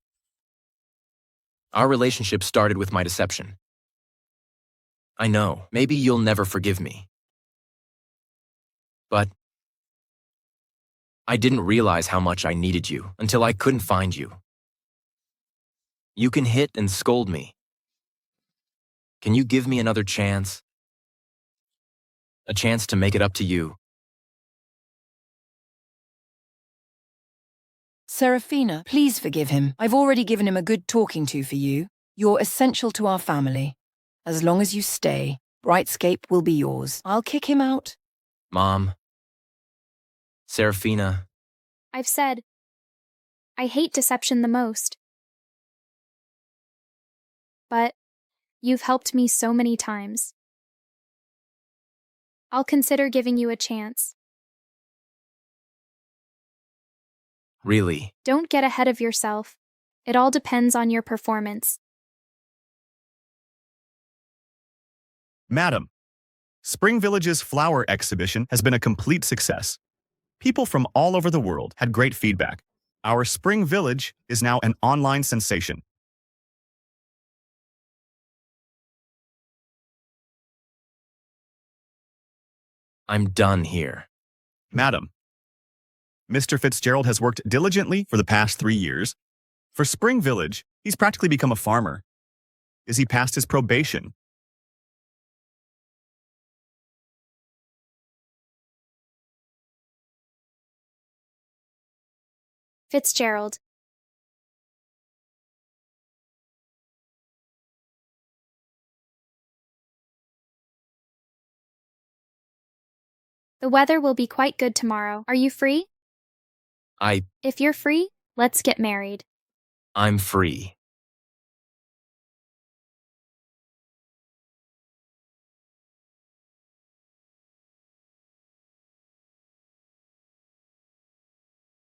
Our relationship started with my deception. I know, maybe you'll never forgive me. But I didn't realize how much I needed you until I couldn't find you. You can hit and scold me. Can you give me another chance? A chance to make it up to you. Serafina, please forgive him. I've already given him a good talking to for you. You're essential to our family. As long as you stay, Brightscape will be yours. I'll kick him out. Mom. Serafina. I've said. I hate deception the most. But you've helped me so many times. I'll consider giving you a chance. Really? Don't get ahead of yourself. It all depends on your performance. Madam, Spring Village's flower exhibition has been a complete success. People from all over the world had great feedback. Our Spring Village is now an online sensation. I'm done here. Madam, Mr. Fitzgerald has worked diligently for the past 3 years. For Spring Village, he's practically become a farmer. Is he past his probation? Fitzgerald. The weather will be quite good tomorrow. Are you free? If you're free, let's get married. I'm free.